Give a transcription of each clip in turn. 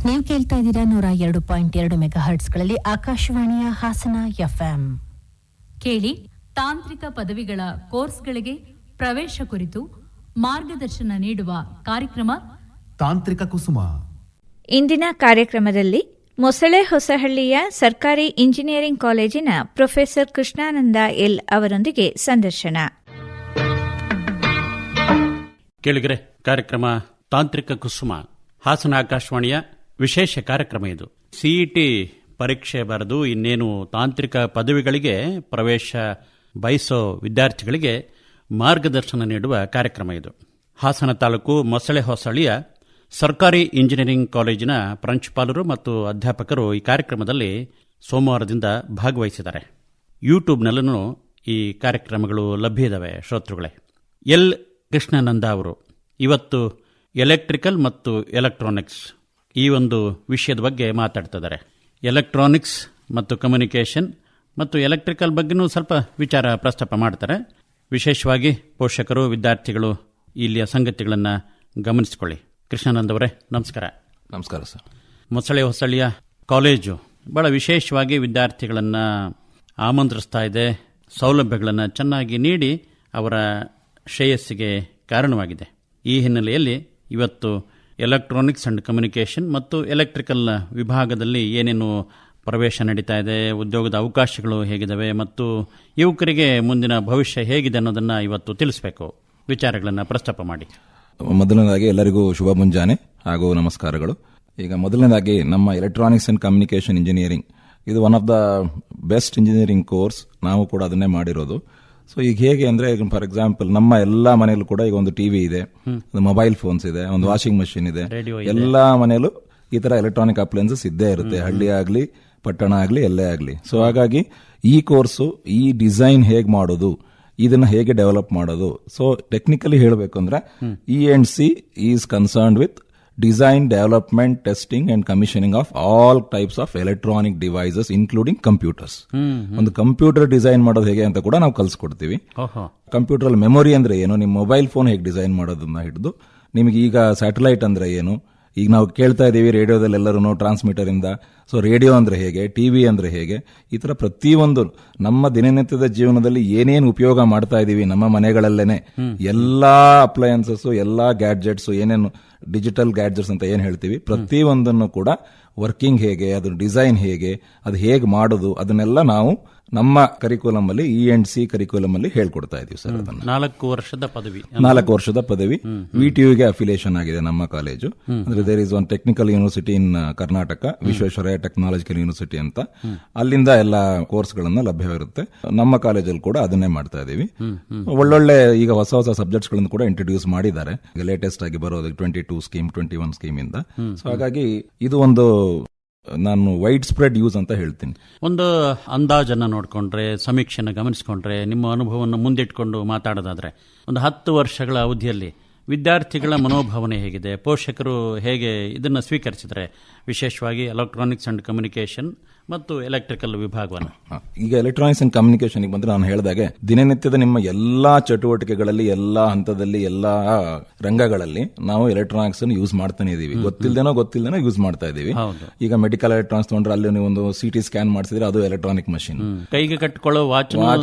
ನೀವು ಕೇಳ್ತಾ ಇದ್ದೀರಾ 102.2 ಮೆಗಾಹರ್ಟ್ಸ್ಗಳಲ್ಲಿ ಆಕಾಶವಾಣಿಯ ಹಾಸನ ಎಫ್ಎಂ. ಕೇಳಿ ತಾಂತ್ರಿಕ ಪದವಿಗಳ ಕೋರ್ಸ್ಗಳಿಗೆ ಪ್ರವೇಶ ಕುರಿತು ಮಾರ್ಗದರ್ಶನ ನೀಡುವ ಕಾರ್ಯಕ್ರಮ ತಾಂತ್ರಿಕ ಕುಸುಮ. ಇಂದಿನ ಕಾರ್ಯಕ್ರಮದಲ್ಲಿ ಮೊಸಳೆ ಹೊಸಹಳ್ಳಿಯ ಸರ್ಕಾರಿ ಇಂಜಿನಿಯರಿಂಗ್ ಕಾಲೇಜಿನ ಪ್ರೊಫೆಸರ್ ಕೃಷ್ಣಾನಂದ ಎಲ್ ಅವರೊಂದಿಗೆ ಸಂದರ್ಶನ. ಕೇಳಿಗರೆ, ಕಾರ್ಯಕ್ರಮ ತಾಂತ್ರಿಕ ಕುಸುಮ ಹಾಸನ ಆಕಾಶವಾಣಿಯ ವಿಶೇಷ ಕಾರ್ಯಕ್ರಮ. ಇದು ಸಿಇಟಿ ಪರೀಕ್ಷೆ ಬರೆದು ಇನ್ನೇನು ತಾಂತ್ರಿಕ ಪದವಿಗಳಿಗೆ ಪ್ರವೇಶ ಬಯಸೋ ವಿದ್ಯಾರ್ಥಿಗಳಿಗೆ ಮಾರ್ಗದರ್ಶನ ನೀಡುವ ಕಾರ್ಯಕ್ರಮ ಇದು. ಹಾಸನ ತಾಲೂಕು ಮೊಸಳೆ ಹೊಸಳ್ಳಿಯ ಸರ್ಕಾರಿ ಇಂಜಿನಿಯರಿಂಗ್ ಕಾಲೇಜಿನ ಪ್ರಾಂಶುಪಾಲರು ಮತ್ತು ಅಧ್ಯಾಪಕರು ಈ ಕಾರ್ಯಕ್ರಮದಲ್ಲಿ ಸೋಮವಾರದಿಂದ ಭಾಗವಹಿಸಿದ್ದಾರೆ. ಯೂಟ್ಯೂಬ್ನಲ್ಲೂ ಈ ಕಾರ್ಯಕ್ರಮಗಳು ಲಭ್ಯ ಇದ್ದಾವೆ. ಶ್ರೋತೃಗಳೇ, ಎಲ್ ಕೃಷ್ಣಾನಂದ ಅವರು ಇವತ್ತು ಎಲೆಕ್ಟ್ರಿಕಲ್ ಮತ್ತು ಎಲೆಕ್ಟ್ರಾನಿಕ್ಸ್ ಈ ಒಂದು ವಿಷಯದ ಬಗ್ಗೆ ಮಾತಾಡ್ತಿದ್ದಾರೆ. ಎಲೆಕ್ಟ್ರಾನಿಕ್ಸ್ ಮತ್ತು ಕಮ್ಯುನಿಕೇಷನ್ ಮತ್ತು ಎಲೆಕ್ಟ್ರಿಕಲ್ ಬಗ್ಗೆನೂ ಸ್ವಲ್ಪ ವಿಚಾರ ಪ್ರಸ್ತಾಪ ಮಾಡ್ತಾರೆ. ವಿಶೇಷವಾಗಿ ಪೋಷಕರು, ವಿದ್ಯಾರ್ಥಿಗಳು ಇಲ್ಲಿಯ ಸಂಗತಿಗಳನ್ನು ಗಮನಿಸಿಕೊಳ್ಳಿ. ಕೃಷ್ಣಾನಂದ್ ಅವರೇ, ನಮಸ್ಕಾರ. ನಮಸ್ಕಾರ ಸರ್. ಮೊಸಳೆ ಹೊಸಳ್ಳಿಯ ಕಾಲೇಜು ಬಹಳ ವಿಶೇಷವಾಗಿ ವಿದ್ಯಾರ್ಥಿಗಳನ್ನು ಆಮಂತ್ರಿಸ್ತಾ ಇದೆ. ಸೌಲಭ್ಯಗಳನ್ನು ಚೆನ್ನಾಗಿ ನೀಡಿ ಅವರ ಶ್ರೇಯಸ್ಸಿಗೆ ಕಾರಣವಾಗಿದೆ. ಈ ಹಿನ್ನೆಲೆಯಲ್ಲಿ ಇವತ್ತು ಎಲೆಕ್ಟ್ರಾನಿಕ್ಸ್ ಅಂಡ್ ಕಮ್ಯುನಿಕೇಷನ್ ಮತ್ತು ಎಲೆಕ್ಟ್ರಿಕಲ್ ವಿಭಾಗದಲ್ಲಿ ಏನೇನು ಪ್ರವೇಶ ನಡೀತಾ ಇದೆ, ಉದ್ಯೋಗದ ಅವಕಾಶಗಳು ಹೇಗಿದ್ದಾವೆ ಮತ್ತು ಯುವಕರಿಗೆ ಮುಂದಿನ ಭವಿಷ್ಯ ಹೇಗಿದೆ ಅನ್ನೋದನ್ನು ಇವತ್ತು ತಿಳಿಸಬೇಕು. ವಿಚಾರಗಳನ್ನು ಪ್ರಸ್ತಾಪ ಮಾಡಿ. ಮೊದಲನೇದಾಗಿ ಎಲ್ಲರಿಗೂ ಶುಭ ಮುಂಜಾನೆ ಹಾಗೂ ನಮಸ್ಕಾರಗಳು. ಈಗ ಮೊದಲನೇದಾಗಿ ನಮ್ಮ ಎಲೆಕ್ಟ್ರಾನಿಕ್ಸ್ ಅಂಡ್ ಕಮ್ಯುನಿಕೇಷನ್ ಇಂಜಿನಿಯರಿಂಗ್ ಇದು one of the best engineering course. ನಾವು ಕೂಡ ಅದನ್ನೇ ಮಾಡಿರೋದು. ಸೊ ಈಗ ಹೇಗೆ ಅಂದ್ರೆ, ಈಗ ಫಾರ್ ಎಕ್ಸಾಂಪಲ್ ನಮ್ಮ ಎಲ್ಲಾ ಮನೆಯಲ್ಲೂ ಕೂಡ ಈಗ ಒಂದು ಟಿವಿ ಇದೆ, ಒಂದು ಮೊಬೈಲ್ ಫೋನ್ಸ್ ಇದೆ, ಒಂದು ವಾಷಿಂಗ್ ಮಷಿನ್ ಇದೆ. ಎಲ್ಲಾ ಮನೆಯಲ್ಲೂ ಈ ತರ ಎಲೆಕ್ಟ್ರಾನಿಕ್ ಅಪ್ಲಯನ್ಸಸ್ ಇದ್ದೇ ಇರುತ್ತೆ, ಹಳ್ಳಿ ಆಗಲಿ ಪಟ್ಟಣ ಆಗಲಿ ಎಲ್ಲೇ ಆಗಲಿ. ಸೊ ಹಾಗಾಗಿ ಈ ಕೋರ್ಸು ಈ ಡಿಸೈನ್ ಹೇಗೆ ಮಾಡೋದು, ಇದನ್ನ ಹೇಗೆ ಡೆವಲಪ್ ಮಾಡೋದು. ಸೊ ಟೆಕ್ನಿಕಲಿ ಹೇಳಬೇಕು ಅಂದ್ರೆ E&C is concerned with design, development, testing and commissioning of all types of electronic devices including computers. ಒಂದು ಕಂಪ್ಯೂಟರ್ ಡಿಸೈನ್ ಮಾಡೋದು ಹೇಗೆ ಅಂತ ಕೂಡ ನಾವು ಕಲಿಸ್ಕೊಡ್ತೀವಿ. ಕಂಪ್ಯೂಟರ್ ಅಲ್ಲಿ ಮೆಮೊರಿ ಅಂದ್ರೆ ಏನು, ನಿಮ್ಮ ಮೊಬೈಲ್ ಫೋನ್ ಹೇಗೆ ಡಿಸೈನ್ ಮಾಡೋದನ್ನ ಹಿಡಿದು ನಿಮಗೆ ಈಗ ಸ್ಯಾಟಲೈಟ್ ಅಂದ್ರೆ ಏನು, ಈಗ ನಾವು ಕೇಳ್ತಾ ಇದೀವಿ ರೇಡಿಯೋದಲ್ಲಿ ಎಲ್ಲರೂ ಟ್ರಾನ್ಸ್ಮಿಟರ್ ಇಂದ. ಸೊ ರೇಡಿಯೋ ಅಂದ್ರೆ ಹೇಗೆ, ಟಿವಿ ಅಂದ್ರೆ ಹೇಗೆ, ಈ ತರ ಪ್ರತಿಯೊಂದು ನಮ್ಮ ದಿನನಿತ್ಯದ ಜೀವನದಲ್ಲಿ ಏನೇನು ಉಪಯೋಗ ಮಾಡ್ತಾ ಇದೀವಿ ನಮ್ಮ ಮನೆಗಳಲ್ಲೇನೆ ಎಲ್ಲಾ ಅಪ್ಲಯನ್ಸಸ್, ಎಲ್ಲಾ ಗ್ಯಾಡ್ಜೆಟ್ಸ್, ಏನೇನು ಡಿಜಿಟಲ್ ಗ್ಯಾಡ್ಜೆಟ್ಸ್ ಅಂತ ಏನ್ ಹೇಳ್ತೀವಿ, ಪ್ರತಿಯೊಂದನ್ನು ಕೂಡ ವರ್ಕಿಂಗ್ ಹೇಗೆ, ಅದು ಡಿಸೈನ್ ಹೇಗೆ, ಅದು ಹೇಗೆ ಮಾಡೋದು, ಅದನ್ನೆಲ್ಲ ನಾವು ನಮ್ಮ ಕರಿಕ್ಯುಲಮ್ ಅಲ್ಲಿ E&C ಕರಿಕ್ಯುಲಮ್ ಅಲ್ಲಿ ಹೇಳ್ಕೊಡ್ತಾ ಇದೀವಿ ಸರ್. ಅದನ್ನ 4 ವರ್ಷದ ಪದವಿ VTUಗೆ ಅಫಿಲಿಯೇಷನ್ ಆಗಿದೆ ನಮ್ಮ ಕಾಲೇಜು. ಅಂದ್ರೆ there is one technical university in Karnataka, Visvesvaraya technological university ಅಂತ. ಅಲ್ಲಿಂದ ಎಲ್ಲ ಕೋರ್ಸ್ ಗಳನ್ನ ಲಭ್ಯವಿರುತ್ತೆ. ನಮ್ಮ ಕಾಲೇಜಲ್ಲಿ ಕೂಡ ಅದನ್ನೇ ಮಾಡ್ತಾ ಇದೀವಿ. ಒಳ್ಳೊಳ್ಳೆ ಈಗ ಹೊಸ ಹೊಸ ಸಬ್ಜೆಕ್ಟ್ಸ್ ಗಳನ್ನು ಕೂಡ ಇಂಟ್ರೊಡ್ಯೂಸ್ ಮಾಡಿದ್ದಾರೆ. ಲೇಟೆಸ್ಟ್ ಆಗಿ ಬರೋದು 22 ಸ್ಕೀಮ್, 21 ಸ್ಕೀಮ್ ಇಂದ. ಸೊ ಹಾಗಾಗಿ ಇದು ಒಂದು ನಾನು ವೈಡ್ ಸ್ಪ್ರೆಡ್ ಯೂಸ್ ಅಂತ ಹೇಳ್ತೀನಿ. ಒಂದು ಅಂದಾಜನ್ನು ನೋಡಿಕೊಂಡ್ರೆ, ಸಮೀಕ್ಷೆನ ಗಮನಿಸಿಕೊಂಡ್ರೆ, ನಿಮ್ಮ ಅನುಭವವನ್ನು ಮುಂದಿಟ್ಕೊಂಡು ಮಾತಾಡೋದಾದ್ರೆ, ಒಂದು 10 ವರ್ಷಗಳ ಅವಧಿಯಲ್ಲಿ ವಿದ್ಯಾರ್ಥಿಗಳ ಮನೋಭಾವನೆ ಹೇಗಿದೆ, ಪೋಷಕರು ಹೇಗೆ ಇದನ್ನು ಸ್ವೀಕರಿಸಿದರೆ, ವಿಶೇಷವಾಗಿ ಎಲೆಕ್ಟ್ರಾನಿಕ್ಸ್ ಅಂಡ್ ಕಮ್ಯುನಿಕೇಷನ್ ಮತ್ತು ಎಲೆಕ್ಟ್ರಿಕಲ್ ವಿಭಾಗವನ್ನು. ಈಗ ಎಲೆಕ್ಟ್ರಾನಿಕ್ಸ್ ಅಂಡ್ ಕಮ್ಯುನಿಕೇಷನ್ ಬಂದ್ರೆ ನಾನು ಹೇಳಿದಾಗೆ ದಿನನಿತ್ಯದ ನಿಮ್ಮ ಎಲ್ಲಾ ಚಟುವಟಿಕೆಗಳಲ್ಲಿ, ಎಲ್ಲಾ ಹಂತದಲ್ಲಿ, ಎಲ್ಲಾ ರಂಗಗಳಲ್ಲಿ ನಾವು ಎಲೆಕ್ಟ್ರಾನಿಕ್ಸ್ ಅನ್ನು ಯೂಸ್ ಮಾಡ್ತಾನೆ ಇದೀವಿ. ಗೊತ್ತಿಲ್ದೇನೋ ಯೂಸ್ ಮಾಡ್ತಾ ಇದೀವಿ. ಈಗ ಮೆಡಿಕಲ್ ಎಲೆಕ್ಟ್ರಾನಿಕ್ಸ್ ತಗೊಂಡ್ರೆ ಅಲ್ಲಿ ನೀವು ಒಂದು CT ಸ್ಕ್ಯಾನ್ ಮಾಡಿಸಿದ್ರೆ ಅದು ಎಲೆಕ್ಟ್ರಾನಿಕ್ ಮಷಿನ್. ಕೈಗೆ ಕಟ್ಟಿಕೊಳ್ಳೋ ವಾಚ್,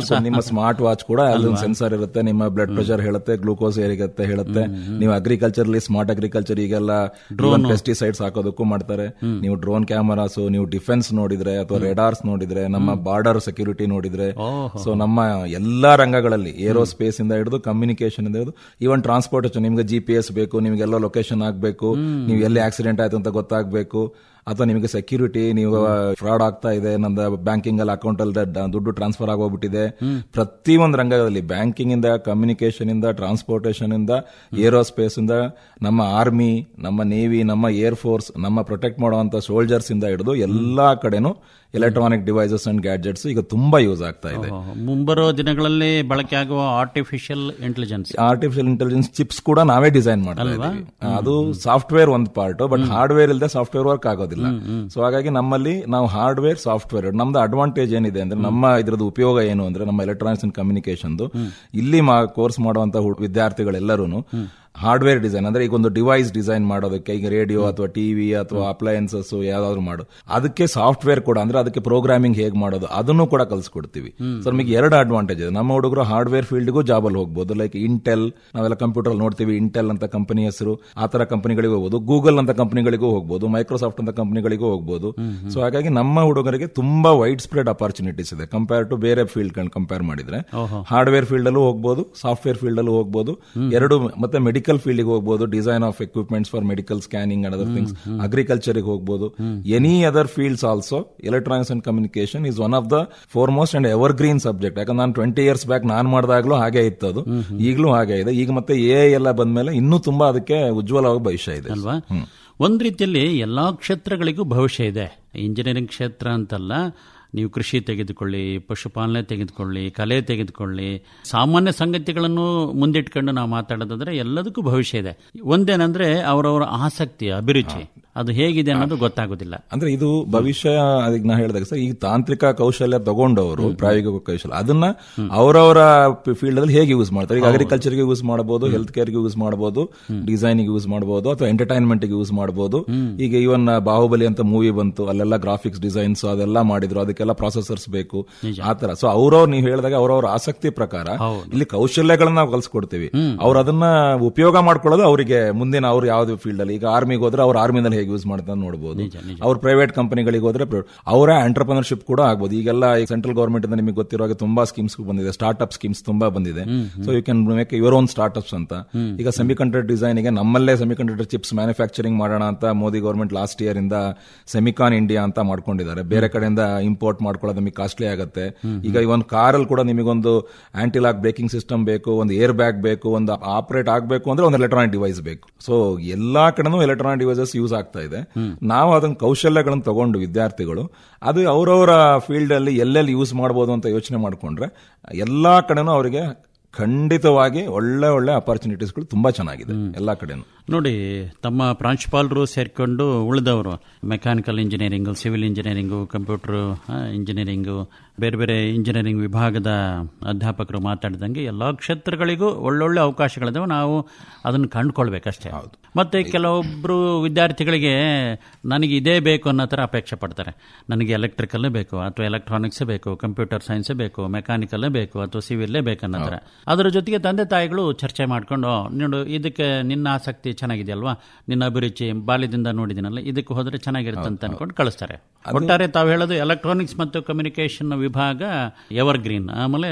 ನಿಮ್ಮ ಸ್ಮಾರ್ಟ್ ವಾಚ್ ಕೂಡ ಅಲ್ಲಿ ಒಂದು ಸೆನ್ಸರ್ ಇರುತ್ತೆ. ನಿಮ್ಮ ಬ್ಲಡ್ ಪ್ರೆಷರ್ ಹೇಳುತ್ತೆ, ಗ್ಲೂಕೋಸ್ ಹೇಗಿರುತ್ತೆ ಹೇಳುತ್ತೆ. ನೀವು ಅಗ್ರಿಕಲ್ಚರ್ ಅಲ್ಲಿ ಸ್ಮಾರ್ಟ್ ಅಗ್ರಿಕಲ್ಚರ್ ಈಗೆಲ್ಲ ಡ್ರೋನ್ ಪೆಸ್ಟಿಸೈಡ್ಸ್ ಹಾಕೋದಕ್ಕೂ ಮಾಡ್ತಾರೆ. ನೀವು ಡ್ರೋನ್ ಕ್ಯಾಮರಾಸ್, ನೀವು ಡಿಫೆನ್ಸ್ ನೋಡಿದ್ರೆ ಅಥವಾ ರೇಡಾರ್ಸ್ ನೋಡಿದ್ರೆ, ನಮ್ಮ ಬಾರ್ಡರ್ ಸೆಕ್ಯೂರಿಟಿ ನೋಡಿದ್ರೆ, ಸೊ ನಮ್ಮ ಎಲ್ಲಾ ರಂಗಗಳಲ್ಲಿ ಏರೋಸ್ಪೇಸ್ ಇಂದ ಹಿಡಿದು ಕಮ್ಯುನಿಕೇಶನ್ ಇಂದ ಹಿಡಿದು ಈವನ್ ಟ್ರಾನ್ಸ್ಪೋರ್ಟೇಷನ್, ನಿಮ್ಗೆ GPS ಬೇಕು, ನಿಮ್ಗೆಲ್ಲ ಲೊಕೇಶನ್ ಆಗ್ಬೇಕು, ನೀವು ಎಲ್ಲಿ ಆಕ್ಸಿಡೆಂಟ್ ಆಯ್ತು ಅಂತ ಗೊತ್ತಾಗಬೇಕು, ಅಥವಾ ನಿಮಗೆ ಸೆಕ್ಯೂರಿಟಿ, ನೀವು ಫ್ರಾಡ್ ಆಗ್ತಾ ಇದೆ, ನಂದು ಬ್ಯಾಂಕಿಂಗ್ ಅಲ್ಲಿ ಅಕೌಂಟ್ ಅಲ್ಲಿ ದುಡ್ಡು ಟ್ರಾನ್ಸ್ಫರ್ ಆಗೋಗ್ಬಿಟ್ಟಿದೆ. ಪ್ರತಿಯೊಂದು ರಂಗದಲ್ಲಿ ಬ್ಯಾಂಕಿಂಗ್ ಇಂದ, ಕಮ್ಯುನಿಕೇಶನ್ ಇಂದ, ಟ್ರಾನ್ಸ್ಪೋರ್ಟೇಷನ್ ಇಂದ, ಏರೋಸ್ಪೇಸ್ ಇಂದ, ನಮ್ಮ ಆರ್ಮಿ, ನಮ್ಮ ನೇವಿ, ನಮ್ಮ ಏರ್ ಫೋರ್ಸ್, ನಮ್ಮ ಪ್ರೊಟೆಕ್ಟ್ ಮಾಡುವಂತ ಸೋಲ್ಜರ್ಸ್ ಇಂದ ಹಿಡಿದು ಎಲ್ಲಾ ಕಡೆನೂ ಎಲೆಕ್ಟ್ರಾನಿಕ್ ಡಿವೈಸಸ್ ಅಂಡ್ ಗ್ಯಾಡ್ಜೆಟ್ಸ್ ಈಗ ತುಂಬಾ ಯೂಸ್ ಆಗ್ತಾ ಇದೆ. ಮುಂಬರುವ ದಿನಗಳಲ್ಲಿ ಬಳಕೆ ಆಗುವ ಆರ್ಟಿಫಿಷಿಯಲ್ ಇಂಟೆಲಿಜೆನ್ಸ್ ಚಿಪ್ಸ್ ಕೂಡ ನಾವೇ ಡಿಸೈನ್ ಮಾಡ್ತಾ ಇದ್ದೀವಿ. ಅದು ಸಾಫ್ಟ್ವೇರ್ ಒಂದು ಪಾರ್ಟ್, ಬಟ್ ಹಾರ್ಡ್ವೇರ್ ಇಲ್ಲದೆ ಸಾಫ್ಟ್ವೇರ್ ವರ್ಕ್ ಆಗೋದಿಲ್ಲ. ಸೊ ಹಾಗಾಗಿ ನಮ್ಮಲ್ಲಿ ನಾವು ಹಾರ್ಡ್ವೇರ್, ಸಾಫ್ಟ್ವೇರ್, ನಮ್ದು ಅಡ್ವಾಂಟೇಜ್ ಏನಿದೆ ಅಂದ್ರೆ, ನಮ್ಮ ಇದ್ರದ್ದು ಉಪಯೋಗ ಏನು ಅಂದ್ರೆ, ನಮ್ಮ ಎಲೆಕ್ಟ್ರಾನಿಕ್ಸ್ ಅಂಡ್ ಕಮ್ಯುನಿಕೇಷನ್ ಇಲ್ಲಿ ಕೋರ್ಸ್ ಮಾಡುವಂತ ವಿದ್ಯಾರ್ಥಿಗಳೆಲ್ಲರೂ ಹಾರ್ಡ್ವೇರ್ ಡಿಸೈನ್ ಅಂದ್ರೆ ಈಗ ಒಂದು ಡಿವೈಸ್ ಡಿಸೈನ್ ಮಾಡೋದಕ್ಕೆ, ಈಗ ರೇಡಿಯೋ ಅಥವಾ ಟಿವಿ ಅಥವಾ ಅಪ್ಲಯನ್ಸಸ್ ಯಾವ್ದಾದ್ರು ಮಾಡು, ಅದಕ್ಕೆ ಸಾಫ್ಟ್ವೇರ್ ಕೂಡ ಅಂದ್ರೆ ಅದಕ್ಕೆ ಪ್ರೋಗ್ರಾಮಿಂಗ್ ಹೇಗೆ ಮಾಡೋದು ಅದನ್ನು ಕೂಡ ಕಲ್ಸ್ಕೊಡ್ತೀವಿ. ಸೊ ನಮಗೆ 2 ಅಡ್ವಾಂಟೇಜ್ ಇದೆ. ನಮ್ಮ ಹುಡುಗರು ಹಾರ್ಡ್ವೇರ್ ಫೀಲ್ಡ್ಗೂ ಜಾಬಲ್ಲಿ ಹೋಗ್ಬೋದು, ಲೈಕ್ ಇಂಟೆಲ್, ನಾವೆಲ್ಲ ಕಂಪ್ಯೂಟರ್ ನೋಡ್ತೀವಿ, ಇಂಟೆಲ್ ಅಂತ ಕಂಪನಿ ಹೆಸರು, ಆ ತರ ಕಂಪನಿಗಳಿಗೂ ಹೋಗ್ಬೋದು, ಗೂಗಲ್ ಅಂತ ಕಂಪನಿಗಳಿಗೂ ಹೋಗ್ಬೋದು, ಮೈಕ್ರೋಸಾಫ್ಟ್ ಅಂತ ಕಂಪನಿಗಳಿಗೂ ಹೋಗ್ಬೋದು. ಸೊ ಹಾಗಾಗಿ ನಮ್ಮ ಹುಡುಗರಿಗೆ ತುಂಬಾ ವೈಡ್ ಸ್ಪ್ರೆಡ್ ಅಪಾರ್ಚುನಿಟೀಸ್ ಇದೆ ಕಂಪೇರ್ ಟು ಬೇರೆ ಫೀಲ್ಡ್ ಕಂಪೇರ್ ಮಾಡಿದ್ರೆ. ಹಾರ್ಡ್ವೇರ್ ಫೀಲ್ಡ್ ಅಲ್ಲೂ ಹೋಗ್ಬೋದು, ಸಾಫ್ಟ್ವೇರ್ ಫೀಲ್ಡ್ ಅಲ್ಲೂ ಹೋಗ್ಬೋದು, ಎರಡು, ಮತ್ತೆ ಮೆಡಿಕಲ್ ಫೀಲ್ಡ್ ಹೋಗ್ಬೋದು, design of equipments for medical scanning and other things, agriculture ಹೋಗ್ಬೋದು, any other fields also. Electronics and communication is one of the foremost and evergreen subject. ಯಾಕಂದ್ರೆ ನಾನು 20 years ಬ್ಯಾಕ್ ನಾನು ಮಾಡಿದಾಗ್ಲೂ ಹಾಗೆ ಇತ್ತು, ಅದು ಈಗಲೂ ಹಾಗೆ ಇದೆ. ಈಗ ಮತ್ತೆ ಎ ಎಲ್ಲ ಬಂದ್ಮೇಲೆ ಇನ್ನೂ ತುಂಬಾ ಅದಕ್ಕೆ ಉಜ್ವಲವಾಗಿ ಭವಿಷ್ಯ ಇದೆ ಅಲ್ವಾ. ಒಂದ್ ರೀತಿಯಲ್ಲಿ ಎಲ್ಲಾ ಕ್ಷೇತ್ರಗಳಿಗೂ ಭವಿಷ್ಯ ಇದೆ. ಇಂಜಿನಿಯರಿಂಗ್ ಕ್ಷೇತ್ರ ಅಂತಲ್ಲ, ನೀವು ಕೃಷಿ ತೆಗೆದುಕೊಳ್ಳಿ, ಪಶುಪಾಲನೆ ತೆಗೆದುಕೊಳ್ಳಿ, ಕಲೆ ತೆಗೆದುಕೊಳ್ಳಿ, ಸಾಮಾನ್ಯ ಸಂಗತಿಗಳನ್ನು ಮುಂದಿಟ್ಕೊಂಡು ನಾವು ಮಾತಾಡೋದಾದ್ರೆ ಎಲ್ಲದಕ್ಕೂ ಭವಿಷ್ಯ ಇದೆ. ಒಂದೇನಂದ್ರೆ ಅವರವರ ಆಸಕ್ತಿ, ಅಭಿರುಚಿ ಅದು ಹೇಗಿದೆ ಅನ್ನೋದು ಗೊತ್ತಾಗೋದಿಲ್ಲ. ಅಂದ್ರೆ ಇದು ಭವಿಷ್ಯ. ಅದಕ್ಕೆ ನಾ ಹೇಳಿದಾಗ ಸರ್, ಈ ತಾಂತ್ರಿಕ ಕೌಶಲ್ಯ ತಗೊಂಡವರು ಪ್ರಾಯೋಗಿಕ ಕೌಶಲ್ಯ ಅದನ್ನ ಅವರವರ ಫೀಲ್ಡ್ ಅಲ್ಲಿ ಹೇಗೆ ಯೂಸ್ ಮಾಡ್ತಾರೆ. ಈಗ ಅಗ್ರಿಕಲ್ಚರ್ಗೆ ಯೂಸ್ ಮಾಡಬಹುದು, ಹೆಲ್ತ್ ಕೇರ್ಗೆ ಯೂಸ್ ಮಾಡಬಹುದು, ಡಿಸೈನಿಗೆ ಯೂಸ್ ಮಾಡಬಹುದು, ಅಥವಾ ಎಂಟರ್ಟೈನ್ಮೆಂಟ್ ಗೆ ಯೂಸ್ ಮಾಡಬಹುದು. ಈಗ ಇವನ್ ಬಾಹುಬಲಿ ಅಂತ ಮೂವಿ ಬಂತು, ಅಲ್ಲೆಲ್ಲ ಗ್ರಾಫಿಕ್ಸ್ ಡಿಸೈನ್ಸ್ ಅದೆಲ್ಲ ಮಾಡಿದ್ರು, ಅದಕ್ಕೆಲ್ಲ ಪ್ರಾಸೆಸರ್ಸ್ ಬೇಕು, ಆತರ. ಸೊ ಅವ್ರವ್ರು ನೀವು ಹೇಳಿದಾಗ ಅವರವರ ಆಸಕ್ತಿ ಪ್ರಕಾರ ಇಲ್ಲಿ ಕೌಶಲ್ಯಗಳನ್ನ ನಾವು ಕಲ್ಸ್ಕೊಡ್ತೀವಿ. ಅವ್ರು ಅದನ್ನ ಉಪಯೋಗ ಮಾಡ್ಕೊಳ್ಳೋದು ಅವರಿಗೆ ಮುಂದಿನ ಅವ್ರು ಯಾವ್ದು ಫೀಲ್ಡ್ ಅಲ್ಲಿ, ಈಗ ಆರ್ಮಿಗೆ ಹೋದ್ರೆ ಅವ್ರ ಆರ್ಮಿನಲ್ಲಿ ಯೂಸ್ ಮಾಡ್ತಾ ನೋಡಬಹುದು, ಅವ್ರ ಪ್ರೈವೇಟ್ ಕಂಪನಿಗಳಿಗೆ ಹೋದ್ರೆ ಅವರ ಎಂಟರ್ಪ್ರಿನರ್ಶಿಪ್ ಕೂಡ ಆಗ್ಬಹುದು. ಈಗೆಲ್ಲ ಸೆಂಟ್ರಲ್ ಗವರ್ಮೆಂಟ್ ಇಂದ ನಿಮಗೆ ಗೊತ್ತಿರೋ ಹಾಗೆ ತುಂಬಾ ಸ್ಕೀಮ್ಸ್ ಬಂದಿದೆ, ಸ್ಟಾರ್ಟ್ಅಪ್ ಸ್ಕೀಮ್ಸ್ ತುಂಬಾ ಬಂದಿದೆ. So you can make your own startups ಅಂತ. ಈಗ ಸೆಮಿಕಂಡಕ್ಟರ್ ಡಿಸೈನ್ ಗೆ ನಮ್ಮಲ್ಲೇ ಸೆಮಿಕಂಡಕ್ಟರ್ ಚಿಪ್ಸ್ ಮ್ಯಾನುಫ್ಯಾಕ್ಚರಿಂಗ್ ಮಾಡೋಣ ಅಂತ ಮೋದಿ ಗವರ್ಮೆಂಟ್ ಲಾಸ್ಟ್ ಇಯರ್ ಇಂದ ಸೆಮಿಕಾನ್ ಇಂಡಿಯಾ ಅಂತ ಮಾಡ್ಕೊಂಡಿದ್ದಾರೆ. ಬೇರೆ ಕಡೆಯಿಂದ ಇಂಪೋರ್ಟ್ ಮಾಡ್ಕೊಳ್ಳೋದು ನಮಗೆ ಕಾಸ್ಟ್ಲಿ ಆಗುತ್ತೆ. ಈಗ ಒಂದು ಕಾರಲ್ಲಿ ಕೂಡ ನಿಮಗೊಂದು ಆಂಟಿಲಾಕ್ ಬ್ರೇಕಿಂಗ್ ಸಿಸ್ಟಮ್ ಬೇಕು, ಒಂದು ಏರ್ ಬ್ಯಾಗ್ ಬೇಕು, ಒಂದು ಆಪರೇಟ್ ಆಗಬೇಕು ಅಂದ್ರೆ ಒಂದು ಎಲೆಕ್ಟ್ರಾನಿಕ್ ಡಿವೈಸ್ ಬೇಕು. ಸೊ ಎಲ್ಲಾ ಕಡೆನೂ ಎಲೆಕ್ಟ್ರಾನಿಕ್ ಡಿವೈಸಸ್ ಯೂಸ್ ಆಗ್ತಾ ಇದೆ. ನಾವು ಅದನ್ನ ಕೌಶಲ್ಯಗಳನ್ನು ತಗೊಂಡು ವಿದ್ಯಾರ್ಥಿಗಳು ಅದು ಅವರವರ ಫೀಲ್ಡ್ ಅಲ್ಲಿ ಎಲ್ಲೆಲ್ಲಿ ಯೂಸ್ ಮಾಡಬಹುದು ಅಂತ ಯೋಚನೆ ಮಾಡಿಕೊಂಡ್ರೆ ಎಲ್ಲಾ ಕಡೆನೂ ಅವರಿಗೆ ಖಂಡಿತವಾಗಿ ಒಳ್ಳೆ ಒಳ್ಳೆ ಅಪಾರ್ಚುನಿಟೀಸ್ಗಳು ತುಂಬಾ ಚೆನ್ನಾಗಿದೆ ಎಲ್ಲಾ ಕಡೆನೂ. ನೋಡಿ, ತಮ್ಮ ಪ್ರಾಂಶುಪಾಲರು ಸೇರ್ಕೊಂಡು ಉಳಿದವರು mechanical engineering, civil engineering, computer engineering, ಬೇರೆ ಬೇರೆ ಇಂಜಿನಿಯರಿಂಗ್ ವಿಭಾಗದ ಅಧ್ಯಾಪಕರು ಮಾತಾಡಿದಂಗೆ ಎಲ್ಲಾ ಕ್ಷೇತ್ರಗಳಿಗೂ ಒಳ್ಳೊಳ್ಳೆ ಅವಕಾಶಗಳಿದಾವೆ. ನಾವು ಅದನ್ನು ಕಂಡುಕೊಳ್ಬೇಕಷ್ಟೇ. ಮತ್ತೆ ಕೆಲವೊಬ್ರು ವಿದ್ಯಾರ್ಥಿಗಳಿಗೆ ನನಗೆ ಇದೇ ಬೇಕು ಅನ್ನೋ ಥರ ಅಪೇಕ್ಷೆ ಪಡ್ತಾರೆ. ನನಗೆ ಎಲೆಕ್ಟ್ರಿಕಲ್ಲೇ ಬೇಕು, ಅಥವಾ ಎಲೆಕ್ಟ್ರಾನಿಕ್ಸೇ ಬೇಕು, ಕಂಪ್ಯೂಟರ್ ಸೈನ್ಸೇ ಬೇಕು, ಮೆಕ್ಯಾನಿಕಲ್ಲೇ ಬೇಕು, ಅಥವಾ ಸಿವಿಲ್ಲೇ ಬೇಕು ಅನ್ನೋ ಥರ. ಅದರ ಜೊತೆಗೆ ತಂದೆ ತಾಯಿಗಳು ಚರ್ಚೆ ಮಾಡ್ಕೊಂಡು, ನೋಡು ಇದಕ್ಕೆ ನಿನ್ನ ಆಸಕ್ತಿ ಚೆನ್ನಾಗಿದೆಯಲ್ವಾ, ನಿನ್ನ ಅಭಿರುಚಿ ಬಾಲ್ಯದಿಂದ ನೋಡಿದಿನಲ್ಲ, ಇದಕ್ಕೆ ಹೋದ್ರೆ ಚೆನ್ನಾಗಿರುತ್ತೆ ಅಂತ ಅನ್ಕೊಂಡು ಕಳಿಸ್ತಾರೆ. ಒಟ್ಟಾರೆ ತಾವು ಹೇಳೋದು ಎಲೆಕ್ಟ್ರಾನಿಕ್ಸ್ ಮತ್ತು ಕಮ್ಯುನಿಕೇಶನ್ ವಿಭಾಗ ಎವರ್ ಗ್ರೀನ್, ಆಮೇಲೆ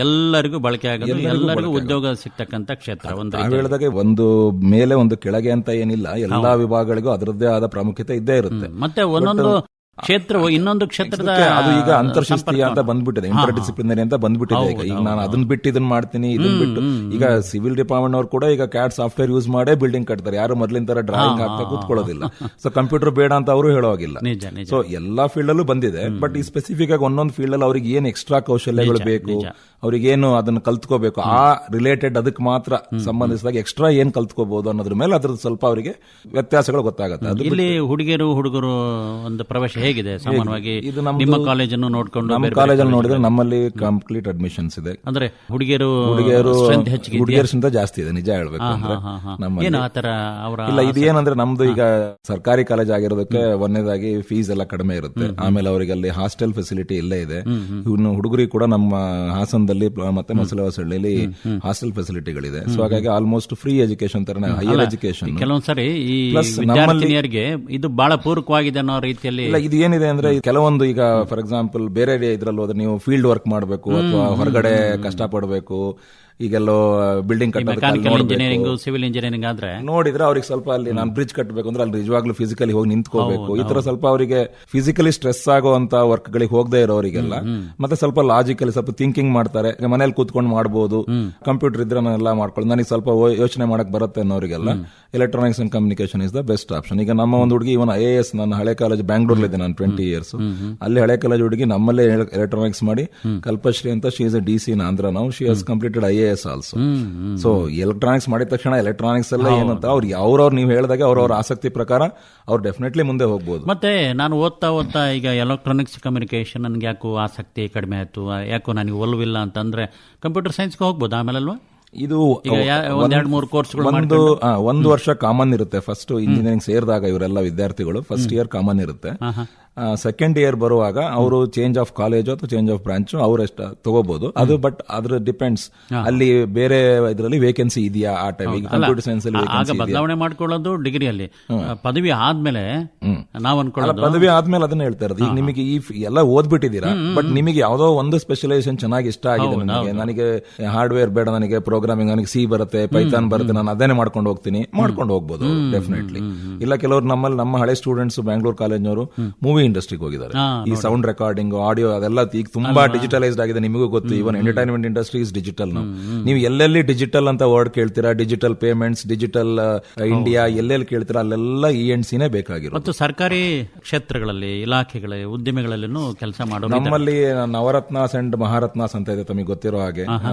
ಎಲ್ಲರಿಗೂ ಬಳಕೆ ಆಗೋದು, ಎಲ್ಲರಿಗೂ ಉದ್ಯೋಗ ಸಿಗ್ತಕ್ಕಂಥ ಕ್ಷೇತ್ರ. ಹೇಳಿದಾಗ ಒಂದು ಮೇಲೆ ಒಂದು ಕೆಳಗೆ ಅಂತ ಏನಿಲ್ಲ, ಎಲ್ಲಾ ವಿಭಾಗಗಳಿಗೂ ಅದರದ್ದೇ ಆದ ಪ್ರಾಮುಖ್ಯತೆ ಇದ್ದೇ ಇರುತ್ತೆ. ಮತ್ತೆ ಒಂದೊಂದು ಕ್ಷೇತ್ರವು ಇನ್ನೊಂದು ಕ್ಷೇತ್ರದ ಅದು ಈಗ ಅಂತರ್ಶಿಸ್ತೀಯ ಅಂತ ಬಂದ್ಬಿಟ್ಟಿದೆ, ಇಂಟರ್ ಡಿಸಿಪ್ಲಿನರಿ ಅಂತ ಬಂದ್ಬಿಟ್ಟಿದೆ. ಈಗ ನಾನು ಅದನ್ನ ಬಿಟ್ಟು ಇದನ್ನ ಮಾಡ್ತೀನಿ, ಇದನ್ನ ಬಿಟ್ಟು ಈಗ ಸಿವಿಲ್ ಡಿಪಾರ್ಟ್ಮೆಂಟ್ ಅವ್ರು ಕೂಡ ಈಗ ಕ್ಯಾಡ್ ಸಾಫ್ಟ್ವೇರ್ ಯೂಸ್ ಮಾಡೇ ಬಿಲ್ಡಿಂಗ್ ಕಟ್ತಾರೆ. ಯಾರು ಮೊದಲಿನ ತರ ಡ್ರಾಯಿಂಗ್ ಹಾಕ್ತಾ ಕೂತ್ಕೊಳ್ಳೋದಿಲ್ಲ. ಸೊ ಕಂಪ್ಯೂಟರ್ ಬೇಡ ಅಂತ ಅವರು ಹೇಳೋಗಿಲ್ಲ. ಸೊ ಎಲ್ಲಾ ಫೀಲ್ಡ್ ಅಲ್ಲೂ ಬಂದಿದೆ. ಬಟ್ ಈ ಸ್ಪೆಸಿಫಿಕ್ ಆಗಿ ಒಂದೊಂದು ಫೀಲ್ಡ್ ಅಲ್ಲಿ ಅವ್ರಿಗೆ ಏನ್ ಎಕ್ಸ್ಟ್ರಾ ಕೌಶಲ್ಯಗಳು ಬೇಕು, ಅವ್ರಿಗೇನು ಅದನ್ನ ಕಲ್ತ್ಕೋಬೇಕು, ಆ ರಿಲೇಟೆಡ್ ಅದಕ್ಕೆ ಮಾತ್ರ ಸಂಬಂಧಿಸಿದಾಗ ಎಕ್ಸ್ಟ್ರಾ ಏನ್ ಕಲ್ತ್ಕೋಬಹುದು ಅನ್ನೋದ್ರ ಮೇಲೆ ಅದ್ರದ್ದು ಸ್ವಲ್ಪ ಅವರಿಗೆ ವ್ಯತ್ಯಾಸಗಳು ಗೊತ್ತಾಗುತ್ತೆ. ಇಲ್ಲಿ ಹುಡುಗಿಯರು ಹುಡುಗರು ಒಂದು ಪ್ರವೇಶ ಹೇಗಿದೆ ಸಾಮಾನ್ಯವಾಗಿ? ನಿಮ್ಮ ಕಾಲೇಜನ್ನು ನೋಡ್ಕೊಂಡು ನಮ್ಮ ಕಾಲೇಜಲ್ಲಿ ನೋಡಿದ್ರೆ ನಮ್ಮಲ್ಲಿ ಕಂಪ್ಲೀಟ್ ಅಡ್ಮಿಷನ್ಸ್ ಇದೆ. ಅಂದ್ರೆ ಹುಡುಗಿಯರು ಹುಡುಗಿಯರ್ಗಿಂತ ಜಾಸ್ತಿ ಇದೆ ನಿಜ ಹೇಳ್ಬೇಕು ಅಂದ್ರೆ. ಇಲ್ಲ, ಇದು ಏನಂದ್ರೆ ನಮ್ದು ಈಗ ಸರ್ಕಾರಿ ಕಾಲೇಜ್ ಆಗಿರೋದಕ್ಕೆ ಒಂದನೇದಾಗಿ ಫೀಸ್ ಎಲ್ಲ ಕಡಿಮೆ ಇರುತ್ತೆ. ಆಮೇಲೆ ಅವರಿಗೆ ಅಲ್ಲಿ ಹಾಸ್ಟೆಲ್ ಫೆಸಿಲಿಟಿ ಇಲ್ಲೇ ಇದೆ. ಇನ್ನು ಹುಡುಗರಿಗೆ ಕೂಡ ನಮ್ಮ ಹಾಸನದಲ್ಲಿ ಮತ್ತೆ ಮೊಸಳೆ ಹೊಸಳ್ಳಿಯಲ್ಲಿ ಹಾಸ್ಟೆಲ್ ಫೆಸಿಲಿಟಿಗಳಿದೆ. ಸೊ ಹಾಗಾಗಿ ಆಲ್ಮೋಸ್ಟ್ ಫ್ರೀ ಎಜುಕೇಶನ್ ತರನೇ ಹೈಯರ್ ಎಜುಕೇಶನ್. ಕೆಲವೊಂದ್ಸರಿ ಈ ವಿದ್ಯಾರ್ಥಿನಿಯರಿಗೆ ಇದು ಬಹಳ ಪೂರಕವಾಗಿದೆ ಅನ್ನೋ ರೀತಿಯಲ್ಲಿ. ಇದು ಏನಿದೆ ಅಂದ್ರೆ ಕೆಲವೊಂದು ಈಗ ಫಾರ್ ಎಕ್ಸಾಂಪಲ್ ಬೇರೆ ಇದ್ರಲ್ಲಿ ಹೋದ್ರೆ ನೀವು ಫೀಲ್ಡ್ ವರ್ಕ್ ಮಾಡಬೇಕು ಅಥವಾ ಹೊರಗಡೆ ಕಷ್ಟಪಡಬೇಕು. ಈಗೆಲ್ಲೋ ಬಿಲ್ಡಿಂಗ್ ಇಂಜಿನಿಯರಿಂಗ್, ಸಿವಿಲ್ ಇಂಜಿನಿಯರಿಂಗ್ ಆದ್ರೆ ನೋಡಿದ್ರೆ ಅವ್ರಿಗೆ ಸ್ವಲ್ಪ ಅಲ್ಲಿ ನಾನು ಬ್ರಿಡ್ಜ್ ಕಟ್ಟಬೇಕು ಅಂದ್ರೆ ಅಲ್ಲಿ ನಿಜವಾಗ್ಲೂ ಫಿಸಿಕಲಿ ಹೋಗಿ ನಿಂತ್ಕೋಬೇಕು. ಈ ತರ ಸ್ವಲ್ಪ ಅವರಿಗೆ ಫಿಸಿಕಲಿ ಸ್ಟ್ರೆಸ್ ಆಗುವಂತ ವರ್ಕ್ ಗಳಿಗೆ ಹೋಗದೆ ಇರೋರಿಗೆಲ್ಲ ಮತ್ತೆ ಸ್ವಲ್ಪ ಲಾಜಿಕಲಿ ಸ್ವಲ್ಪ ಥಿಂಕಿಂಗ್ ಮಾಡ್ತಾರೆ. ಮನೇಲಿ ಕೂತ್ಕೊಂಡು ಮಾಡಬಹುದು, ಕಂಪ್ಯೂಟರ್ ಇದ್ರೆ ನಾನೆಲ್ಲ ಮಾಡ್ಕೊಳ್ಳಿ, ನನಗೆ ಸ್ವಲ್ಪ ಯೋಚನೆ ಮಾಡಕ್ ಬರುತ್ತೆ ಅನ್ನೋರಿಗೆಲ್ಲ electronics and communication is the best option. ಈಗ ನಮ್ಮ ಒಂದು ಹುಡುಗಿ ಇವನ್ IAS, ನನ್ನ ಹಳೆ ಕಾಲೇಜ್ ಬ್ಯಾಂಗ್ಳೂರ್ಲಿದೆ, ನಾನು 20 years ಅಲ್ಲಿ ಹಳೆ ಕಾಲೇಜ್ ಹುಡುಗಿ ನಮ್ಮಲ್ಲೇ ಎಲೆಕ್ಟ್ರಾನಿಕ್ಸ್ ಮಾಡಿ ಕಲ್ಪಶ್ರೀ ಅಂತ, she is A DC in Andhra now, she has completed IAS also. So electronics ಮಾಡಿದ ತಕ್ಷಣ ಎಲೆಕ್ಟ್ರಾನಿಕ್ಸ್ ಎಲ್ಲ ಏನಂತ ಅವ್ರವ್ರು ನೀವು ಹೇಳಿದಾಗ ಅವ್ರವ್ರ ಆಸಕ್ತಿ ಪ್ರಕಾರ ಅವ್ರು ಡೆಫಿನೆಟ್ಲಿ ಮುಂದೆ ಹೋಗ್ಬೋದು. ಮತ್ತೆ ನಾನು ಓದ್ತಾ ಈಗ ಎಲೆಕ್ಟ್ರಾನಿಕ್ಸ್ ಕಮ್ಯುನಿಕೇಶನ್ ನನಗೆ ಯಾಕೋ ಆಸಕ್ತಿ ಕಡಿಮೆ ಆಯ್ತು, ಯಾಕೋ ನನಗೆ ಒಲವಿಲ್ಲ ಅಂತಂದ್ರೆ ಕಂಪ್ಯೂಟರ್ ಸೈನ್ಸ್ಗೆ ಹೋಗ್ಬೋದು ಆಮೇಲೆ ಅಲ್ವಾ? ಇದು ಈಗ ಒಂದೆರಡು ಮೂರು ಕೋರ್ಸ್ಗಳು ಒಂದು ವರ್ಷ ಕಾಮನ್ ಇರುತ್ತೆ. ಫಸ್ಟ್ ಇಂಜಿನಿಯರಿಂಗ್ ಸೇರಿದಾಗ ಇವರೆಲ್ಲ ವಿದ್ಯಾರ್ಥಿಗಳು ಫಸ್ಟ್ ಇಯರ್ ಕಾಮನ್ ಇರುತ್ತೆ. ಸೆಕೆಂಡ್ ಇಯರ್ ಬರುವಾಗ ಅವರು ಚೇಂಜ್ ಆಫ್ ಕಾಲೇಜ್ ಅಥವಾ ಚೇಂಜ್ ಆಫ್ ಬ್ರಾಂಚ್ ಅವರೆಷ್ಟ ತಗೋಬಹುದು. ಅದು ಬಟ್ ಅದ್ರ ಡಿಪೆಂಡ್ಸ್, ಅಲ್ಲಿ ಬೇರೆ ಇದರಲ್ಲಿ ವೇಕೆನ್ಸಿ ಇದೆಯಾ ಆ ಟೈಮ್. ಈಗ ಕಂಪ್ಯೂಟರ್ ಸೈನ್ಸ್ ಅಲ್ಲಿ ಬದಲಾವಣೆ ಮಾಡ್ಕೊಳ್ಳೋದು ಡಿಗ್ರಿಯಲ್ಲಿ. ಪದವಿ ಆದ್ಮೇಲೆ ನಾವು ಅನ್ಕೊಳ್ಳೋದು ಪದವಿ ಆದ್ಮೇಲೆ ಅದನ್ನ ಹೇಳ್ತಾ ಇರೋದು. ಈಗ ನಿಮಗೆ ಈ ಎಲ್ಲ ಓದ್ಬಿಟ್ಟಿದ್ದೀರಾ, ಬಟ್ ನಿಮಗೆ ಯಾವ್ದೋ ಒಂದು ಸ್ಪೆಷಲೈಸೇಷನ್ ಚೆನ್ನಾಗಿ ಇಷ್ಟ ಆಗಿದೆ. ನನಗೆ ಹಾರ್ಡ್ವೇರ್ ಬೇಡ, ನನಗೆ ಪ್ರೋಗ್ರಾಮಿಂಗ್, ನನಗೆ ಸಿ ಬರುತ್ತೆ, ಪೈಥಾನ್ ಬರುತ್ತೆ, ನಾನು ಅದನ್ನೇ ಮಾಡ್ಕೊಂಡು ಹೋಗ್ತೀನಿ, ಮಾಡ್ಕೊಂಡು ಹೋಗ್ಬೋದು ಡೆಫಿನೆಟ್ಲಿ. ಇಲ್ಲ ಕೆಲವರು ನಮ್ಮ ಹಳೆ ಸ್ಟೂಡೆಂಟ್ಸ್ ಬ್ಯಾಂಗ್ಳೂರ್ ಕಾಲೇಜ್ನವರು ಮೂವಿ ಇಂಡಸ್ಟ್ರಿಗೆ ಹೋಗಿದ್ದಾರೆ. ಈ ಸೌಂಡ್ ರೆಕಾರ್ಡಿಂಗ್, ಆಡಿಯೋ ಅದೆಲ್ಲ ಈಗ ತುಂಬಾ ಡಿಜಿಟಲೈಸ್ಡ್ ಆಗಿದೆ, ನಿಮಗೂ ಗೊತ್ತು. ಇವನ್ ಎಂಟರ್ಟೈನ್ಮೆಂಟ್ ಇಂಡಸ್ಟ್ರಿ ಇಸ್ ಡಿಜಿಟಲ್. ನೀವು ಎಲ್ಲೆಲ್ಲಿ ಡಿಜಿಟಲ್ ಅಂತ ವರ್ಡ್ ಕೇಳ್ತೀರಾ, ಡಿಜಿಟಲ್ ಪೇಮೆಂಟ್ಸ್, ಡಿಜಿಟಲ್ ಇಂಡಿಯಾ ಎಲ್ಲೆಲ್ಲಿ ಕೇಳ್ತೀರಾ ಅಲ್ಲೆಲ್ಲ ENC-ನೇ ಬೇಕಾಗಿರೋದು. ಮತ್ತು ಸರ್ಕಾರಿ ಕ್ಷೇತ್ರಗಳಲ್ಲಿ, ಇಲಾಖೆಗಳ ಉದ್ಯಮಿಗಳಲ್ಲೂ ಕೆಲಸ ಮಾಡೋದು. ನಮ್ಮಲ್ಲಿ ನವರತ್ನಾಸ್ ಅಂಡ್ ಮಹಾರತ್ನಾಸ್ ಅಂತ ಇದೆ, ತಮಗೆ ಗೊತ್ತಿರೋ ಹಾಗೆ.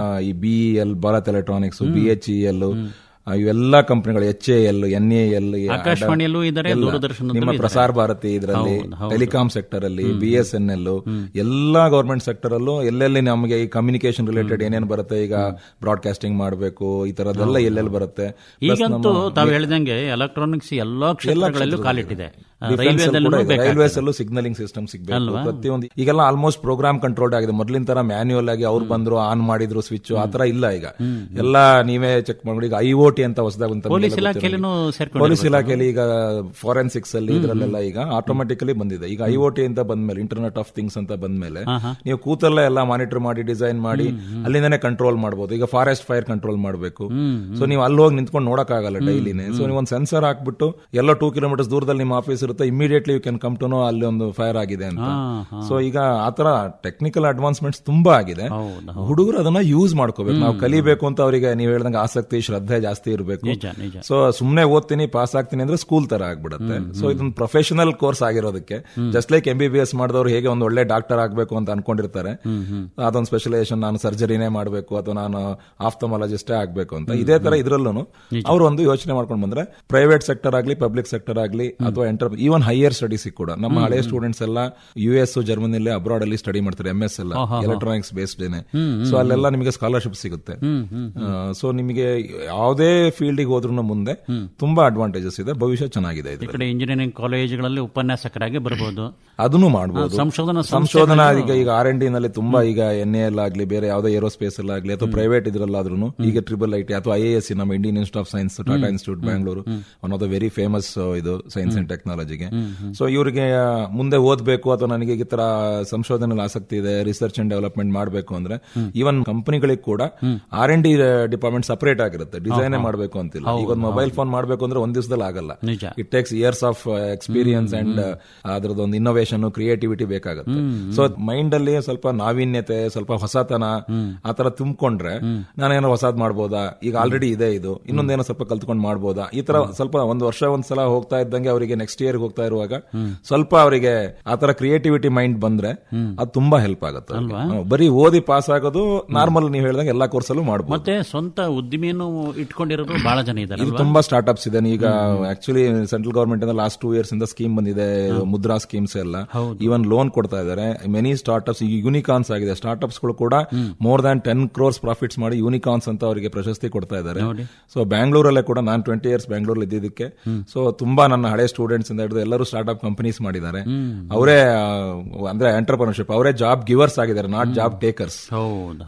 ಈ BEL, ಭಾರತ್ ಎಲೆಕ್ಟ್ರಾನಿಕ್ಸ್, BHEL, ಇವೆಲ್ಲ ಕಂಪನಿಗಳು, HAL, NAL, ಆಕಾಶವಾಣಿಯಲ್ಲೂ ಇದ್ದಾರೆ, ದೂರದರ್ಶನ, ನಿಮ್ಮ ಪ್ರಸಾರ ಭಾರತಿ, ಇದರಲ್ಲಿ ಟೆಲಿಕಾಂ ಸೆಕ್ಟರ್ ಅಲ್ಲಿ BSNL, ಎಲ್ಲಾ ಗವರ್ಮೆಂಟ್ ಸೆಕ್ಟರ್ ಅಲ್ಲೂ ಎಲ್ಲೆಲ್ಲಿ ನಮಗೆ ಈ ಕಮ್ಯುನಿಕೇಶನ್ ರಿಲೇಟೆಡ್ ಏನೇನು ಬರುತ್ತೆ, ಈಗ ಬ್ರಾಡ್ಕಾಸ್ಟಿಂಗ್ ಮಾಡಬೇಕು, ಈ ತರದೆಲ್ಲ ಎಲ್ಲೆಲ್ಲಿ ಬರುತ್ತೆ. ಈಗಂತೂ ತಾವು ಹೇಳಿದಂಗೆ ಎಲೆಕ್ಟ್ರಾನಿಕ್ಸ್ ಎಲ್ಲಾ ಕ್ಷೇತ್ರಗಳಲ್ಲೂ ಕಾಲಿಟ್ಟಿದೆ. ರೈಲ್ವೇಸ್ ಅಲ್ಲೂ ಸಿಗ್ನಲಿಂಗ್ ಸಿಸ್ಟಮ್ ಸಿಗಬೇಕು ಪ್ರತಿಯೊಂದು. ಈಗೆಲ್ಲ ಆಲ್ಮೋಸ್ಟ್ ಪ್ರೋಗ್ರಾಮ್ ಕಂಟ್ರೋಲ್ಡ್ ಆಗಿದೆ. ಮೊದಲಿನ ತರ ಮ್ಯಾನ್ಯುಯಲ್ ಆಗಿ ಅವ್ರು ಬಂದ್ರು ಆನ್ ಮಾಡಿದ್ರು ಸ್ವಿಚ್ ಆತರ ಇಲ್ಲ. ಈಗ ಎಲ್ಲ ನೀವೇ ಚೆಕ್ ಮಾಡಿ. ಈಗ IoT ಅಂತ ಹೊಸದಾಗಿ ಪೊಲೀಸ್ ಇಲಾಖೆಯಲ್ಲಿ ಈಗ ಫಾರೆನ್ಸಿಕ್ಸ್ ಅಲ್ಲಿ ಇದರಲ್ಲೆಲ್ಲ ಈಗ ಆಟೋಮೆಟಿಕಲಿ ಬಂದಿದೆ. ಈಗ IoT ಅಂತ ಬಂದ್ಮೇಲೆ, ಇಂಟರ್ನೆಟ್ ಆಫ್ ಥಿಂಗ್ಸ್ ಅಂತ ಬಂದ್ಮೇಲೆ ನೀವು ಕೂತಲ್ಲೇ ಎಲ್ಲ ಮಾನಿಟರ್ ಮಾಡಿ, ಡಿಸೈನ್ ಮಾಡಿ ಅಲ್ಲಿಂದಾನೆ ಕಂಟ್ರೋಲ್ ಮಾಡಬಹುದು. ಈಗ ಫಾರೆಸ್ಟ್ ಫೈರ್ ಕಂಟ್ರೋಲ್ ಮಾಡಬೇಕು, ಸೊ ನೀವು ಅಲ್ಲಿ ಹೋಗಿ ನಿಂತ್ಕೊಂಡು ನೋಡಕ್ ಆಗಲ್ಲ ಡೈಲಿನೇ. ಸೊ ನೀವು ಒಂದು ಸೆನ್ಸರ್ ಹಾಕ್ಬಿಟ್ಟು ಎಲ್ಲ 2 ಕಿಲೋಮೀಟರ್ಸ್ ದೂರದಲ್ಲಿ ನಿಮ್ಮ ಆಫೀಸ್ ಇರುತ್ತೆ, immediately you can come to know ಅಲ್ಲಿ ಒಂದು ಫೈರ್ ಆಗಿದೆ ಅಂತ. ಸೊ ಈಗ ಆತರ ಟೆಕ್ನಿಕಲ್ ಅಡ್ವಾನ್ಸ್ಮೆಂಟ್ಸ್ ತುಂಬಾ ಆಗಿದೆ. ಹುಡುಗರು ಅದನ್ನ ಯೂಸ್ ಮಾಡ್ಕೋಬೇಕು. ನಾವು ಕಲಿಬೇಕು ಅಂತ ಅವರಿಗೆ ನೀವು ಹೇಳ್ದಂಗೆ ಆಸಕ್ತಿ, ಶ್ರದ್ಧೆ ಜಾಸ್ತಿ ಇರಬೇಕು. ಸೊ ಸುಮ್ನೆ ಓದ್ತೀನಿ ಪಾಸ್ ಆಗ್ತೀನಿ ಅಂದ್ರೆ ಸ್ಕೂಲ್ ತರ ಆಗ್ಬಿಡುತ್ತೆ. ಸೊ ಇದೊಂದು ಪ್ರೊಫೆಷನಲ್ ಕೋರ್ಸ್ ಆಗಿರೋದಕ್ಕೆ, ಜಸ್ಟ್ ಲೈಕ್ MBBS ಮಾಡಿದವರು ಹೇಗೆ ಒಂದು ಒಳ್ಳೆ ಡಾಕ್ಟರ್ ಆಗ್ಬೇಕು ಅಂತ ಅನ್ಕೊಂಡಿರ್ತಾರೆ, ಅದೊಂದು ಸ್ಪೆಷಲೈಸೇಷನ್, ನಾನು ಸರ್ಜರಿನೇ ಮಾಡಬೇಕು ಅಥವಾ ನಾನು ಆಫ್ಥಮಾಲಜಿಸ್ಟೇ ಆಗ್ಬೇಕು ಅಂತ, ಇದೇ ತರ ಇದ್ರಲ್ಲೂ ಅವರು ಒಂದು ಯೋಚನೆ ಮಾಡ್ಕೊಂಡು ಬಂದ್ರೆ ಪ್ರೈವೇಟ್ ಸೆಕ್ಟರ್ ಆಗ್ಲಿ, ಪಬ್ಲಿಕ್ ಸೆಕ್ಟರ್ ಆಗ್ಲಿ, ಅಥವಾ ಈವನ್ ಹೈಯರ್ ಸ್ಟಡೀಸ್ ಕೂಡ ನಮ್ಮ ಹಳೆ ಸ್ಟೂಡೆಂಟ್ಸ್ ಎಲ್ಲ US, ಜರ್ಮನಿಲಿ, ಅಬ್ರಾಡ್ ಅಲ್ಲಿ ಸ್ಟಡಿ ಮಾಡ್ತಾರೆ. MS ಎಲ್ಲ ಎಲೆಕ್ಟ್ರಾನಿಕ್ಸ್ ಬೇಸ್ಡ್ ಏನೆ. ಸೊ ಅಲ್ಲೆಲ್ಲ ನಿಮಗೆ ಸ್ಕಾಲರ್ಶಿಪ್ ಸಿಗುತ್ತೆ. ಸೊ ನಿಮಗೆ ಯಾವುದೇ ಫೀಲ್ಡ್ ಹೋದ್ರೂ ಮುಂದೆ ತುಂಬಾ ಅಡ್ವಾಂಟೇಜಸ್ ಇದೆ. ಭವಿಷ್ಯ ಚೆನ್ನಾಗಿದೆ. ಈ ಕಡೆ ಇಂಜಿನಿಯರಿಂಗ್ ಕಾಲೇಜ್ಗಳಲ್ಲಿ ಉಪನ್ಯಾಸಕರಾಗಿ ಬರಬಹುದು, ಅದನ್ನು ಮಾಡಬಹುದು. ಸಂಶೋಧನಾ ಈಗ R&D ನಲ್ಲಿ ತುಂಬಾ, ಈಗ NAL ಆಗ್ಲಿ, ಬೇರೆ ಯಾವುದೇ ಏರೋಸ್ಪೇಸ್ ಎಲ್ಲ ಆಗ್ಲಿ, ಅಥವಾ ಪ್ರೈವೇಟ್ ಇದ್ರಲ್ಲಾದ್ರೂ ಈಗ IIIT ಅಥವಾ IISc, ನಮ್ಮ Indian institute of science, Tata institute Bangalore, one of the very famous ಇದು ಸೈನ್ಸ್ ಅಂಡ್ ಟೆಕ್ನಾಲಜಿಗೆ. ಸೊ ಇವರಿಗೆ ಮುಂದೆ ಓದಬೇಕು ಅಥವಾ ನನಗೆ ಈ ತರ ಸಂಶೋಧನೆಯಲ್ಲಿ ಆಸಕ್ತಿ ಇದೆ, ರಿಸರ್ಚ್ ಅಂಡ್ ಡೆವಲಪ್ಮೆಂಟ್ ಮಾಡಬೇಕು ಅಂದ್ರೆ ಈವನ್ ಕಂಪನಿಗಳಿಗೆ ಕೂಡ R&D ಡಿಪಾರ್ಟ್ಮೆಂಟ್ ಸಪರೇಟ್ ಆಗಿರುತ್ತೆ. ಡಿಸೈನ್ ಮಾಡಬೇಕು ಅಂತಿಲ್ಲ. ಈಗ ಒಂದು ಮೊಬೈಲ್ ಫೋನ್ ಮಾಡಬೇಕು ಅಂದ್ರೆ ಒಂದ್ ದಿವಸದಲ್ಲಿ ಆಗಲ್ಲ. It takes years of experience and ಅದ್ರದ್ದೊಂದು ಇನ್ನೋವೇಷನ್, ಕ್ರಿಯೇಟಿವಿಟಿ ಬೇಕಾಗುತ್ತೆ. ಸೊ ಮೈಂಡ್ ಅಲ್ಲಿ ಸ್ವಲ್ಪ ನಾವೀನ್ಯತೆ, ಸ್ವಲ್ಪ ಹೊಸತನ ಆತರ ತುಂಬಿಕೊಂಡ್ರೆ ನಾನೇನೋ ಹೊಸದ್ ಮಾಡ್ಬೋದಾ, ಈಗ ಆಲ್ರೆಡಿ ಇದೆ ಇದು, ಇನ್ನೊಂದೇನೋ ಸ್ವಲ್ಪ ಕಲ್ತ್ಕೊಂಡು ಮಾಡ್ಬೋದಾ, ಈ ತರ ಸ್ವಲ್ಪ ಒಂದು ವರ್ಷ ಒಂದ್ಸಲ ಹೋಗ್ತಾ ಇದ್ದಂಗೆ ಅವರಿಗೆ ನೆಕ್ಸ್ಟ್ ಇಯರ್ ಹೋಗ್ತಾ ಇರುವಾಗ ಸ್ವಲ್ಪ ಅವರಿಗೆ ಆತರ ಕ್ರಿಯೇಟಿವಿಟಿ ಮೈಂಡ್ ಬಂದ್ರೆ ಅದು ತುಂಬಾ ಹೆಲ್ಪ್ ಆಗುತ್ತೆ. ಬರೀ ಓದಿ ಪಾಸ್ ಆಗೋದು ನಾರ್ಮಲ್, ನೀವು ಹೇಳಿದಂಗೆ ಎಲ್ಲಾ ಕೋರ್ಸ್ ಅಲ್ಲೂ ಮಾಡಬಹುದು. ಮತ್ತೆ ಸ್ವಂತ ಉದ್ದಿಮೆಯನ್ನು ಇಟ್ಕೊಂಡಿರೋದು ಬಹಳ ಜನ ಇದ್ದಾರೆ. ಇದು ತುಂಬಾ ಸ್ಟಾರ್ಟ್ಅಪ್ಸ್ ಇದೆ. ಈಗ ಆಕ್ಚುಲಿ ಸೆಂಟ್ರಲ್ ಗವರ್ಮೆಂಟ್ ಇಂದ ಲಾಸ್ಟ್ 2 years ಇಂದ ಸ್ಕೀಮ್ ಬಂದಿದೆ, ಮುದ್ರಾ ಸ್ಕೀಮ್ಸ್ ಎಲ್ಲ. ಈವನ್ ಲೋನ್ ಕೊಡ್ತಾ ಇದ್ದಾರೆ. ಮೆನಿ ಸ್ಟಾರ್ಟ್ಅಪ್ಸ್ ಈಗ ಯೂನಿಕಾರ್ನ್ಸ್ ಆಗಿದೆ. ಸ್ಟಾರ್ಟ್ಅಪ್ಸ್ ಗಳು ಕೂಡ ಮೋರ್ ದನ್ 10 crores ಪ್ರಾಫಿಟ್ಸ್ ಮಾಡಿ ಯೂನಿಕಾರ್ನ್ಸ್ ಅಂತ ಅವರಿಗೆ ಪ್ರಶಸ್ತಿ ಕೊಡ್ತಾ ಇದ್ದಾರೆ. ಸೊ ಬ್ಯಾಂಗ್ಳೂರಲ್ಲೇ ಕೂಡ, ನಾನು 20 years ಬ್ಯಾಂಗ್ಳೂರಲ್ಲಿ ಇದ್ದಿದ್ದಕ್ಕೆ, ಸೊ ತುಂಬಾ ನನ್ನ ಹಳೆ ಸ್ಟೂಡೆಂಟ್ಸ್ ಇಂದ ಹಿಡಿದು ಎಲ್ಲರೂ ಸ್ಟಾರ್ಟ್ಅಪ್ ಕಂಪನೀಸ್ ಮಾಡಿದ್ದಾರೆ. ಅವರೇ ಅಂದ್ರೆ ಎಂಟರ್ಪ್ರಿನರ್ಶಿಪ್, ಅವರೇ ಜಾಬ್ ಗಿವರ್ಸ್ ಆಗಿದ್ದಾರೆ, ನಾಟ್ ಜಾಬ್ ಟೇಕರ್ಸ್.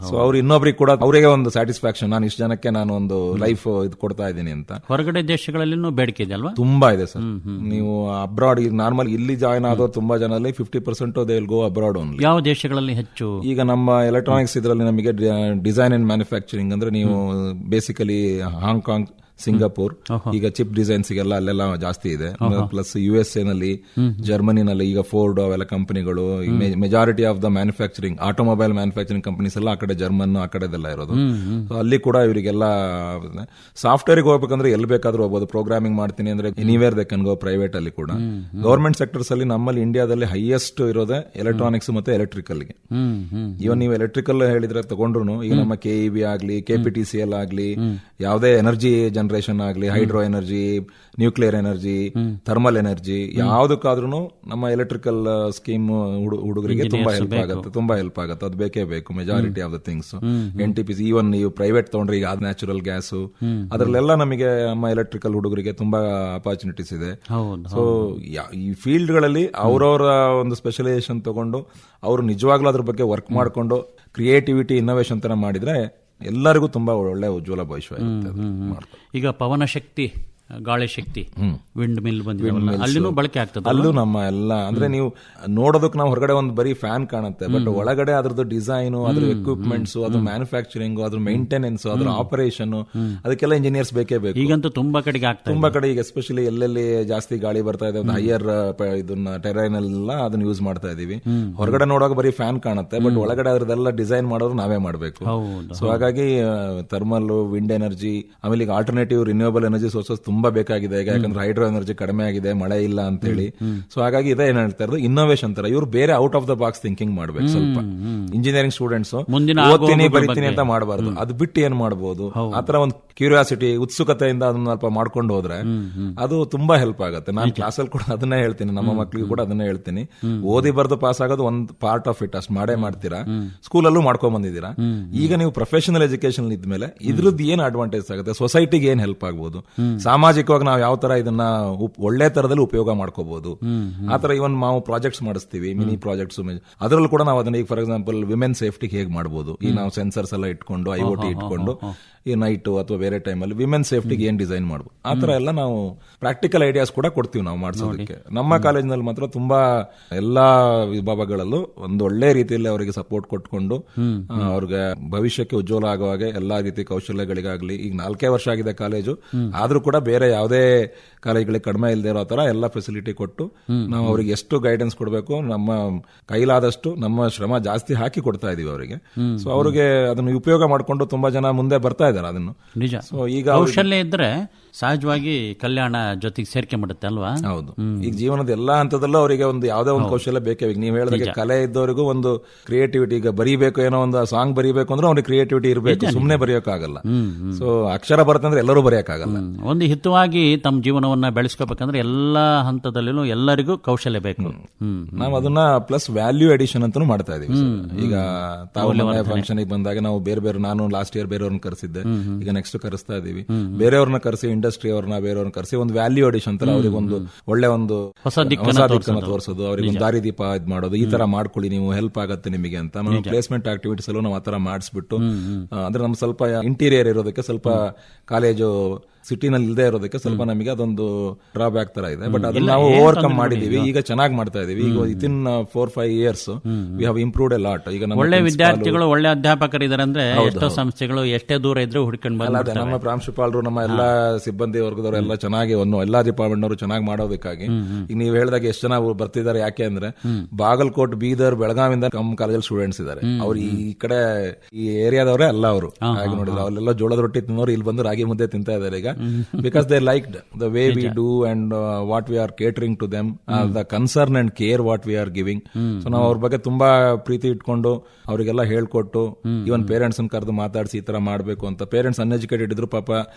ಸೊ ಅವ್ರು ಇನ್ನೊಬ್ರಿಗೆ ಕೂಡ ಅವರಿಗೆ ಒಂದು ಸ್ಯಾಟಿಸ್ಫ್ಯಾಕ್ಷನ್, ನಾನು ಇಷ್ಟು ಜನಕ್ಕೆ ನಾನು ಒಂದು ಲೈಫ್ ಇದು ಕೊಡ್ತಾ ಇದ್ದೀನಿ ಅಂತ. ಹೊರಗಡೆ ದೇಶಗಳಲ್ಲಿ ಬೇಡಿಕೆ ಇದೆ ಅಲ್ವಾ? ತುಂಬಾ ಇದೆ ಸರ್. ನೀವು ಅಬ್ರಾಡ್, ಈಗ ನಾರ್ಮಲ್ ಇಲ್ಲಿ ಜಾಯ್ನ್ ಆದವರು ತುಂಬಾ ಜನ 50% they will go abroad only. ಯಾವ ದೇಶಗಳಲ್ಲಿ ಹೆಚ್ಚು? ಈಗ ನಮ್ಮ ಎಲೆಕ್ಟ್ರಾನಿಕ್ಸ್ ಇದರಲ್ಲಿ ನಮಗೆ ಡಿಸೈನ್ ಅಂಡ್ ಮ್ಯಾನುಫ್ಯಾಕ್ಚರಿಂಗ್ ಅಂದ್ರೆ ನೀವು ಬೇಸಿಕಲಿ ಹಾಂಗ್ಕಾಂಗ್, ಸಿಂಗಾಪುರ್, ಈಗ ಚಿಪ್ ಡಿಸೈನ್ಸ್ ಗೆಲ್ಲ ಅಲ್ಲೆಲ್ಲ ಜಾಸ್ತಿ ಇದೆ. ಪ್ಲಸ್ USA ನಲ್ಲಿ, ಜರ್ಮನಿನಲ್ಲಿ ಈಗ ಫೋರ್ಡ್ ಅವೆಲ್ಲ ಕಂಪನಿಗಳು, majority of the manufacturing, automobile manufacturing companies ಎಲ್ಲ ಆ ಕಡೆ ಜರ್ಮನ್, ಆ ಕಡೆದೆಲ್ಲ ಇರೋದು. ಅಲ್ಲಿ ಕೂಡ ಇವರಿಗೆಲ್ಲ ಸಾಫ್ಟ್ವೇರ್ ಹೋಗ್ಬೇಕಂದ್ರೆ ಎಲ್ಲಿ ಬೇಕಾದ್ರೂ ಹೋಗ್ಬೋದು. ಪ್ರೋಗ್ರಾಮಿಂಗ್ ಮಾಡ್ತೀನಿ ಅಂದ್ರೆ anywhere they can go. Private ಅಲ್ಲಿ ಕೂಡ, ಗವರ್ಮೆಂಟ್ ಸೆಕ್ಟರ್ಸ್ ಅಲ್ಲಿ ನಮ್ಮಲ್ಲಿ ಇಂಡಿಯಾದಲ್ಲಿ ಹೈಯೆಸ್ಟ್ ಇರೋದೇ ಎಲೆಕ್ಟ್ರಾನಿಕ್ಸ್ ಮತ್ತೆ ಎಲೆಕ್ಟ್ರಿಕಲ್ ಗೆ. ಇವನ್ ನೀವು ಎಲೆಕ್ಟ್ರಿಕಲ್ ಹೇಳಿದ್ರೆ ತಗೊಂಡ್ರು, ಈಗ ನಮ್ಮ KEB ಆಗ್ಲಿ, KPTCL ಆಗ್ಲಿ, ಯಾವುದೇ ಎನರ್ಜಿ ಜನರೇಷನ್ ಆಗಲಿ, hydro energy, nuclear energy, thermal energy, ಯಾವುದಕ್ಕಾದ್ರೂ ನಮ್ಮ ಎಲೆಕ್ಟ್ರಿಕಲ್ ಸ್ಕೀಮ್ ಹುಡುಗರಿಗೆ ತುಂಬಾ ಹೆಲ್ಪ್ ಆಗುತ್ತೆ. ಅದು ಬೇಕೇ ಬೇಕು. Majority of the things NTPC, even ನೀವು ಪ್ರೈವೇಟ್ ತಗೊಂಡ್ರೆ ಈಗ ನ್ಯಾಚುರಲ್ ಗ್ಯಾಸ್, ಅದರಲ್ಲೆಲ್ಲ ನಮಗೆ ನಮ್ಮ ಎಲೆಕ್ಟ್ರಿಕಲ್ ಹುಡುಗರಿಗೆ ತುಂಬಾ ಅಪಾರ್ಚುನಿಟೀಸ್ ಇದೆ. ಸೊ ಈ ಫೀಲ್ಡ್ ಗಳಲ್ಲಿ ಅವರವರ ಒಂದು ಸ್ಪೆಷಲೈಸೇಷನ್ ತಗೊಂಡು ಅವರು ನಿಜವಾಗ್ಲೂ ಅದ್ರ ಬಗ್ಗೆ ವರ್ಕ್ ಮಾಡಿಕೊಂಡು ಕ್ರಿಯೇಟಿವಿಟಿ, ಇನ್ನೋವೇಷನ್ ತರ ಮಾಡಿದ್ರೆ ಎಲ್ಲರಿಗೂ ತುಂಬಾ ಒಳ್ಳೆ ಉಜ್ವಲ ಭವಿಷ್ಯ ಇರುತ್ತೆ. ಈಗ ಪವನ ಶಕ್ತಿ, ಗಾಳಿ ಶಕ್ತಿ, ವಿಂಡ್ ಮಿಲ್ ಬಂದಿದೆ, ಅಲ್ಲಿನೂ ಬಳಕೆ ಆಗ್ತದೆ. ಅಲ್ಲೂ ನಮ್ಮ ಎಲ್ಲ ಅಂದ್ರೆ ನೀವು ನೋಡೋದಕ್ಕೆ ನಾವು ಹೊರಗಡೆ ಒಂದು ಬರೀ ಫ್ಯಾನ್ ಕಾಣುತ್ತೆ, ಬಟ್ ಒಳಗಡೆ ಅದ್ರದ್ದು ಡಿಸೈನ್, ಅದ್ರ ಎಕ್ವಿಪ್ಮೆಂಟ್ಸ್, ಅದ್ರ ಮ್ಯಾನುಫ್ಯಾಕ್ಚರಿಂಗ್, ಅದ್ರ ಮೇಂಟೆನೆನ್ಸ್, ಅದ್ರ ಆಪರೇಷನ್, ಅದಕ್ಕೆಲ್ಲ ಇಂಜಿನಿಯರ್ಸ್ ಬೇಕೇ ಬೇಕು. ಈಗಂತೂ ತುಂಬಾ ಕಡೆಗೆ ಆಗ್ತದೆ. ತುಂಬಾ ಕಡೆ ಈಗ ಎಸ್ಪೆಷಲಿ ಎಲ್ಲೆಲ್ಲಿ ಜಾಸ್ತಿ ಗಾಳಿ ಬರ್ತಾ ಇದೆ, ಒಂದು ಹೈಯರ್ ಇದನ್ನ ಟೆರೈನ್ ಎಲ್ಲ ಅದನ್ನ ಯೂಸ್ ಮಾಡ್ತಾ ಇದೀವಿ. ಹೊರಗಡೆ ನೋಡುವಾಗ ಬರೀ ಫ್ಯಾನ್ ಕಾಣುತ್ತೆ, ಬಟ್ ಒಳಗಡೆ ಅದ್ರದೆಲ್ಲ ಡಿಸೈನ್ ಮಾಡೋರು ನಾವೇ ಮಾಡಬೇಕು. ಸೊ ಹಾಗಾಗಿ ಥರ್ಮಲ್, ವಿಂಡ್ ಎನರ್ಜಿ, ಆಮೇಲೆ ಈಗ ಆಲ್ಟರ್ನೇಟಿವ್ ರಿನ್ಯೂವಬಲ್ ಎನರ್ಜಿ ಸೋರ್ಸಸ್ ತುಂಬಾ ಬೇಕಾಗಿದೆ ಈಗ, ಯಾಕಂದ್ರೆ ಹೈಡ್ರೋ ಎನರ್ಜಿ ಕಡಿಮೆ ಆಗಿದೆ, ಮಳೆ ಇಲ್ಲ ಅಂತ ಹೇಳಿ. ಸೊ ಹಾಗಾಗಿ ಇದೇ ಏನ್ ಹೇಳ್ತಾ ಇರೋದು, ಇನ್ನೋವೇಷನ್ ತರ ಇವ್ರು ಬೇರೆ out of the box thinking ಮಾಡ್ಬೇಕು. ಸ್ವಲ್ಪ ಇಂಜಿನಿಯರಿಂಗ್ ಸ್ಟೂಡೆಂಟ್ಸ್ ಓದ್ತೀನಿ ಬರಿತೀನಿ ಅಂತ ಮಾಡಬಾರ್ದು, ಅದು ಬಿಟ್ಟು ಏನ್ ಮಾಡಬಹುದು, ಆತರ ಒಂದು ಕ್ಯೂರಿಯಾಸಿಟಿ, ಉತ್ಸುಕತೆಯಿಂದ ಅದನ್ನ ಸ್ವಲ್ಪ ಮಾಡ್ಕೊಂಡು ಹೋದ್ರೆ ಅದು ತುಂಬಾ ಹೆಲ್ಪ್ ಆಗುತ್ತೆ. ನಾನು ಕ್ಲಾಸಲ್ಲಿ ಕೂಡ ಅದನ್ನೇ ಹೇಳ್ತೀನಿ, ನಮ್ಮ ಮಕ್ಕಳಿಗೂ ಕೂಡ ಅದನ್ನೇ ಹೇಳ್ತೀನಿ. ಓದಿ ಬರ್ದು ಪಾಸ್ ಆಗೋದು ಒಂದು ಪಾರ್ಟ್ ಆಫ್ ಇಟ್, ಅಷ್ಟು ಮಾಡೇ ಮಾಡ್ತೀರಾ, ಸ್ಕೂಲಲ್ಲೂ ಮಾಡ್ಕೊಂಡ್ ಬಂದಿದ್ದೀರಾ. ಈಗ ನೀವು ಪ್ರೊಫೆಷನಲ್ ಎಜುಕೇಶನ್ ಇದ್ಮೇಲೆ ಇದ್ರದ್ದು ಏನ್ ಅಡ್ವಾಂಟೇಜ್ ಆಗುತ್ತೆ, ಸೊಸೈಟಿಗೆ ಏನ್ ಹೆಲ್ಪ್ ಆಗ್ಬೋದು, ಸಾಮಾಜಿಕವಾಗಿ ನಾವು ಯಾವ ತರ ಇದನ್ನ ಒಳ್ಳೆ ತರದಲ್ಲಿ ಉಪಯೋಗ ಮಾಡ್ಕೋಬಹುದು, ಆತರ ಇವನ್ ನಾವು ಪ್ರಾಜೆಕ್ಟ್ಸ್ ಮಾಡಿಸ್ತೀವಿ, ಮಿನಿ ಪ್ರಾಜೆಕ್ಟ್ಸ್. ಅದರಲ್ಲೂ ಕೂಡ ನಾವು ಅದನ್ನ ಈಗ ಫಾರ್ ಎಕ್ಸಾಂಪಲ್ ವಿಮೆನ್ ಸೇಫ್ಟಿಗೆ ಹೇಗೆ ಮಾಡಬಹುದು, ಈಗ ನಾವು ಸೆನ್ಸರ್ಸ್ ಎಲ್ಲ ಇಟ್ಕೊಂಡು, IoT ಇಟ್ಕೊಂಡು ಈ ನೈಟ್ ಅಥವಾ ಬೇರೆ ಟೈಮಲ್ಲಿ ವಿಮೆನ್ ಸೇಫ್ಟಿಗೆ ಏನ್ ಡಿಸೈನ್ ಮಾಡಬಹುದು, ಆತರ ಎಲ್ಲ ನಾವು ಪ್ರಾಕ್ಟಿಕಲ್ ಐಡಿಯಾಸ್ ಕೂಡ ಕೊಡ್ತೀವಿ ನಾವು ಮಾಡಿಸೋದಕ್ಕೆ. ನಮ್ಮ ಕಾಲೇಜಿನಲ್ಲಿ ಮಾತ್ರ ತುಂಬಾ ಎಲ್ಲಾ ವಿಭಾಗಗಳಲ್ಲೂ ಒಂದು ಒಳ್ಳೆ ರೀತಿಯಲ್ಲಿ ಅವರಿಗೆ ಸಪೋರ್ಟ್ ಕೊಟ್ಕೊಂಡು ಅವ್ರಿಗೆ ಭವಿಷ್ಯಕ್ಕೆ ಉಜ್ವಲ ಆಗುವ ಹಾಗೆ ಎಲ್ಲಾ ರೀತಿ ಕೌಶಲ್ಯಗಳಿಗಾಗ್ಲಿ, ಈಗ 4 ವರ್ಷ ಆಗಿದೆ ಕಾಲೇಜು, ಆದ್ರೂ ಕೂಡ ಬೇರೆ ಯಾವುದೇ ಕಾಲೇಜ್ಗಳಿಗೆ ಕಡಿಮೆ ಇಲ್ಲದೆ ಇರೋ ತರ ಎಲ್ಲ ಫೆಸಿಲಿಟಿ ಕೊಟ್ಟು ನಾವು ಅವರಿಗೆ ಎಷ್ಟು ಗೈಡೆನ್ಸ್ ಕೊಡಬೇಕು, ನಮ್ಮ ಕೈಲಾದಷ್ಟು ನಮ್ಮ ಶ್ರಮ ಜಾಸ್ತಿ ಹಾಕಿ ಕೊಡ್ತಾ ಇದೀವಿ ಅವರಿಗೆ. ಸೊ ಅವರಿಗೆ ಅದನ್ನು ಉಪಯೋಗ ಮಾಡಿಕೊಂಡು ತುಂಬಾ ಜನ ಮುಂದೆ ಬರ್ತಾ ಇದ್ದಾರೆ. ಅದನ್ನು ನಿಜ. ಸೊ ಈಗ ಕೌಶಲ್ಯ ಇದ್ರೆ ಸಹಜವಾಗಿ ಕಲ್ಯಾಣ ಜೊತೆಗೆ ಸೇರ್ಕೆ ಮಾಡುತ್ತೆ ಅಲ್ವಾ? ಹೌದು. ಈಗ ಜೀವನದ ಎಲ್ಲಾ ಹಂತದಲ್ಲೂ ಅವರಿಗೆ ಒಂದು ಯಾವುದೇ ಒಂದು ಕೌಶಲ್ಯ ಬೇಕೇ. ಈಗ ನೀವು ಹೇಳಿದಾಗ ಕಲೆ ಇದ್ದವರಿಗೂ ಒಂದು ಕ್ರಿಯೇಟಿವಿಟಿ, ಈಗ ಬರೀಬೇಕು, ಏನೋ ಒಂದು ಸಾಂಗ್ ಬರೀಬೇಕು ಅಂದ್ರೆ ಅವ್ರಿಗೆ ಕ್ರಿಯೇಟಿವಿಟಿ ಇರಬೇಕು, ಸುಮ್ಮನೆ ಬರೆಯೋಕ್ಕಾಗಲ್ಲ. ಸೊ ಅಕ್ಷರ ಬರ್ತಂದ್ರೆ ಎಲ್ಲರೂ ಬರೆಯೋಕ್ಕಾಗಲ್ಲ. ಒಂದು ಹಿತವಾಗಿ ತಮ್ಮ ಜೀವನವನ್ನ ಬೆಳೆಸ್ಕೋಬೇಕಂದ್ರೆ ಎಲ್ಲಾ ಹಂತದಲ್ಲೂ ಎಲ್ಲರಿಗೂ ಕೌಶಲ್ಯ ಬೇಕು. ನಾವು ಅದನ್ನ ಪ್ಲಸ್ ವ್ಯಾಲ್ಯೂ ಎಡಿಷನ್ ಅಂತಾನು ಮಾಡ್ತಾ ಇದೀವಿ. ಈಗ ತಾವು ಫಂಕ್ಷನ್ ಬಂದಾಗ ನಾವು ಬೇರೆ ಬೇರೆ, ನಾನು ಲಾಸ್ಟ್ ಇಯರ್ ಬೇರೆಯವ್ರನ್ನ ಕರೆಸಿದ್ದೆ, ಈಗ ನೆಕ್ಸ್ಟ್ ಕರೆಸ್ತಾ ಇದೀವಿ, ಬೇರೆಯವ್ರನ್ನ ಕರೆಸಿ, ಇಂಡಸ್ಟ್ರಿ ಅವ್ರನ್ನ ಬೇರೆಯವ್ರನ್ನ ಕರೆಸಿ ಒಂದು ವ್ಯಾಲ್ಯೂ ಅಡಿಷನ್ ಅಂತ ಅವ್ರಿಗೆ ಒಂದು ಒಳ್ಳೆ ಒಂದು ಹೊಸ ದಿಕ್ಕನ್ನು ತೋರಿಸೋದು, ಅವ್ರಿಗೆ ಒಂದು ದಾರಿದೀಪ ಇದ್ ಮಾಡೋದು, ಈ ತರ ಮಾಡ್ಕೊಳ್ಳಿ ನೀವು, ಹೆಲ್ಪ್ ಆಗುತ್ತೆ ನಿಮಗೆ ಅಂತ. ನಾವು ಪ್ಲೇಸ್ಮೆಂಟ್ ಆಕ್ಟಿವಿಟೀಸ್ ಅಲ್ಲೂ ನಾವು ಆತರ ಮಾಡಿಸ್ಬಿಟ್ಟು, ಅಂದ್ರೆ ನಮ್ ಸ್ವಲ್ಪ ಇಂಟೀರಿಯರ್ ಇರೋದಕ್ಕೆ, ಸ್ವಲ್ಪ ಕಾಲೇಜು ಸಿಟಿನಲ್ಲಿ ಇಲ್ಲದೆ ಇರೋದಕ್ಕೆ ಸ್ವಲ್ಪ ನಮಗೆ ಅದೊಂದು ಡ್ರಾಬ್ಯಾಕ್ ತರ ಇದೆ. ಬಟ್ ಅದನ್ನ ನಾವು ಓವರ್ಕಮ್ ಮಾಡಿದೀವಿ, ಈಗ ಚೆನ್ನಾಗಿ ಮಾಡ್ತಾ ಇದೀವಿ. ಈಗ within 4-5 years we have improved A lot. ಈಗ ಒಳ್ಳೆ ವಿದ್ಯಾರ್ಥಿಗಳು, ಒಳ್ಳೆ ಅಧ್ಯಾಪಕರು ಇದಾರೆ ಅಂದ್ರೆ ಎಷ್ಟೋ ಸಂಸ್ಥೆಗಳು ಎಷ್ಟೇ ದೂರ ಇದ್ರೂ ಹುಡ್ಕೊಂಡು ಬಂದ ನಮ್ಮ ಪ್ರಾಂಶುಪಾಲರು, ನಮ್ಮ ಎಲ್ಲಾ ಸಿಬ್ಬಂದಿ ವರ್ಗದವರು ಎಲ್ಲ ಚೆನ್ನಾಗಿ, ಎಲ್ಲಾ ಡಿಪಾರ್ಟ್ಮೆಂಟ್ ಅವರು ಚೆನ್ನಾಗಿ ಮಾಡೋದಕ್ಕಾಗಿ ಈಗ ನೀವು ಹೇಳಿದಾಗ ಎಷ್ಟು ಜನ ಬರ್ತಿದ್ದಾರೆ. ಯಾಕೆ ಅಂದ್ರೆ ಬಾಗಲಕೋಟ್, ಬೀದರ್, ಬೆಳಗಾವಿಂದ ನಮ್ಮ ಕಾಲೇಜಲ್ಲಿ ಸ್ಟೂಡೆಂಟ್ಸ್ ಇದ್ದಾರೆ. ಅವ್ರು ಈ ಕಡೆ ಈ ಏರಿಯಾದವರೇ ಅಲ್ಲ ಅವರು. ಹಾಗೆ ನೋಡಿದ್ರೆ ಅವರೆಲ್ಲ ಜೋಳದ ರೊಟ್ಟಿ ತಿನ್ನೋರು ಇಲ್ಲಿ ಬಂದು ರಾಗಿ ಮುದ್ದೆ ತಿಂತಾ ಇದ್ದಾರೆ ಈಗ. Because they liked the way we do and what we are catering to them, the concern and care what we are giving. So ನಾವು ಅವ್ರ ಬಗ್ಗೆ ತುಂಬಾ ಪ್ರೀತಿ ಇಟ್ಕೊಂಡು ಅವರಿಗೆಲ್ಲ ಹೇಳ್ಕೊಟ್ಟು, ಇವನ್ ಪೇರೆಂಟ್ಸ್ ಕರೆದು ಮಾತಾಡಿಸಿ ಈ ತರ ಮಾಡಬೇಕು ಅಂತ. ಪೇರೆಂಟ್ಸ್ ಅನ್ಎಜುಕೇಟೆಡ್ ಇದ್ರು ಪಾಪ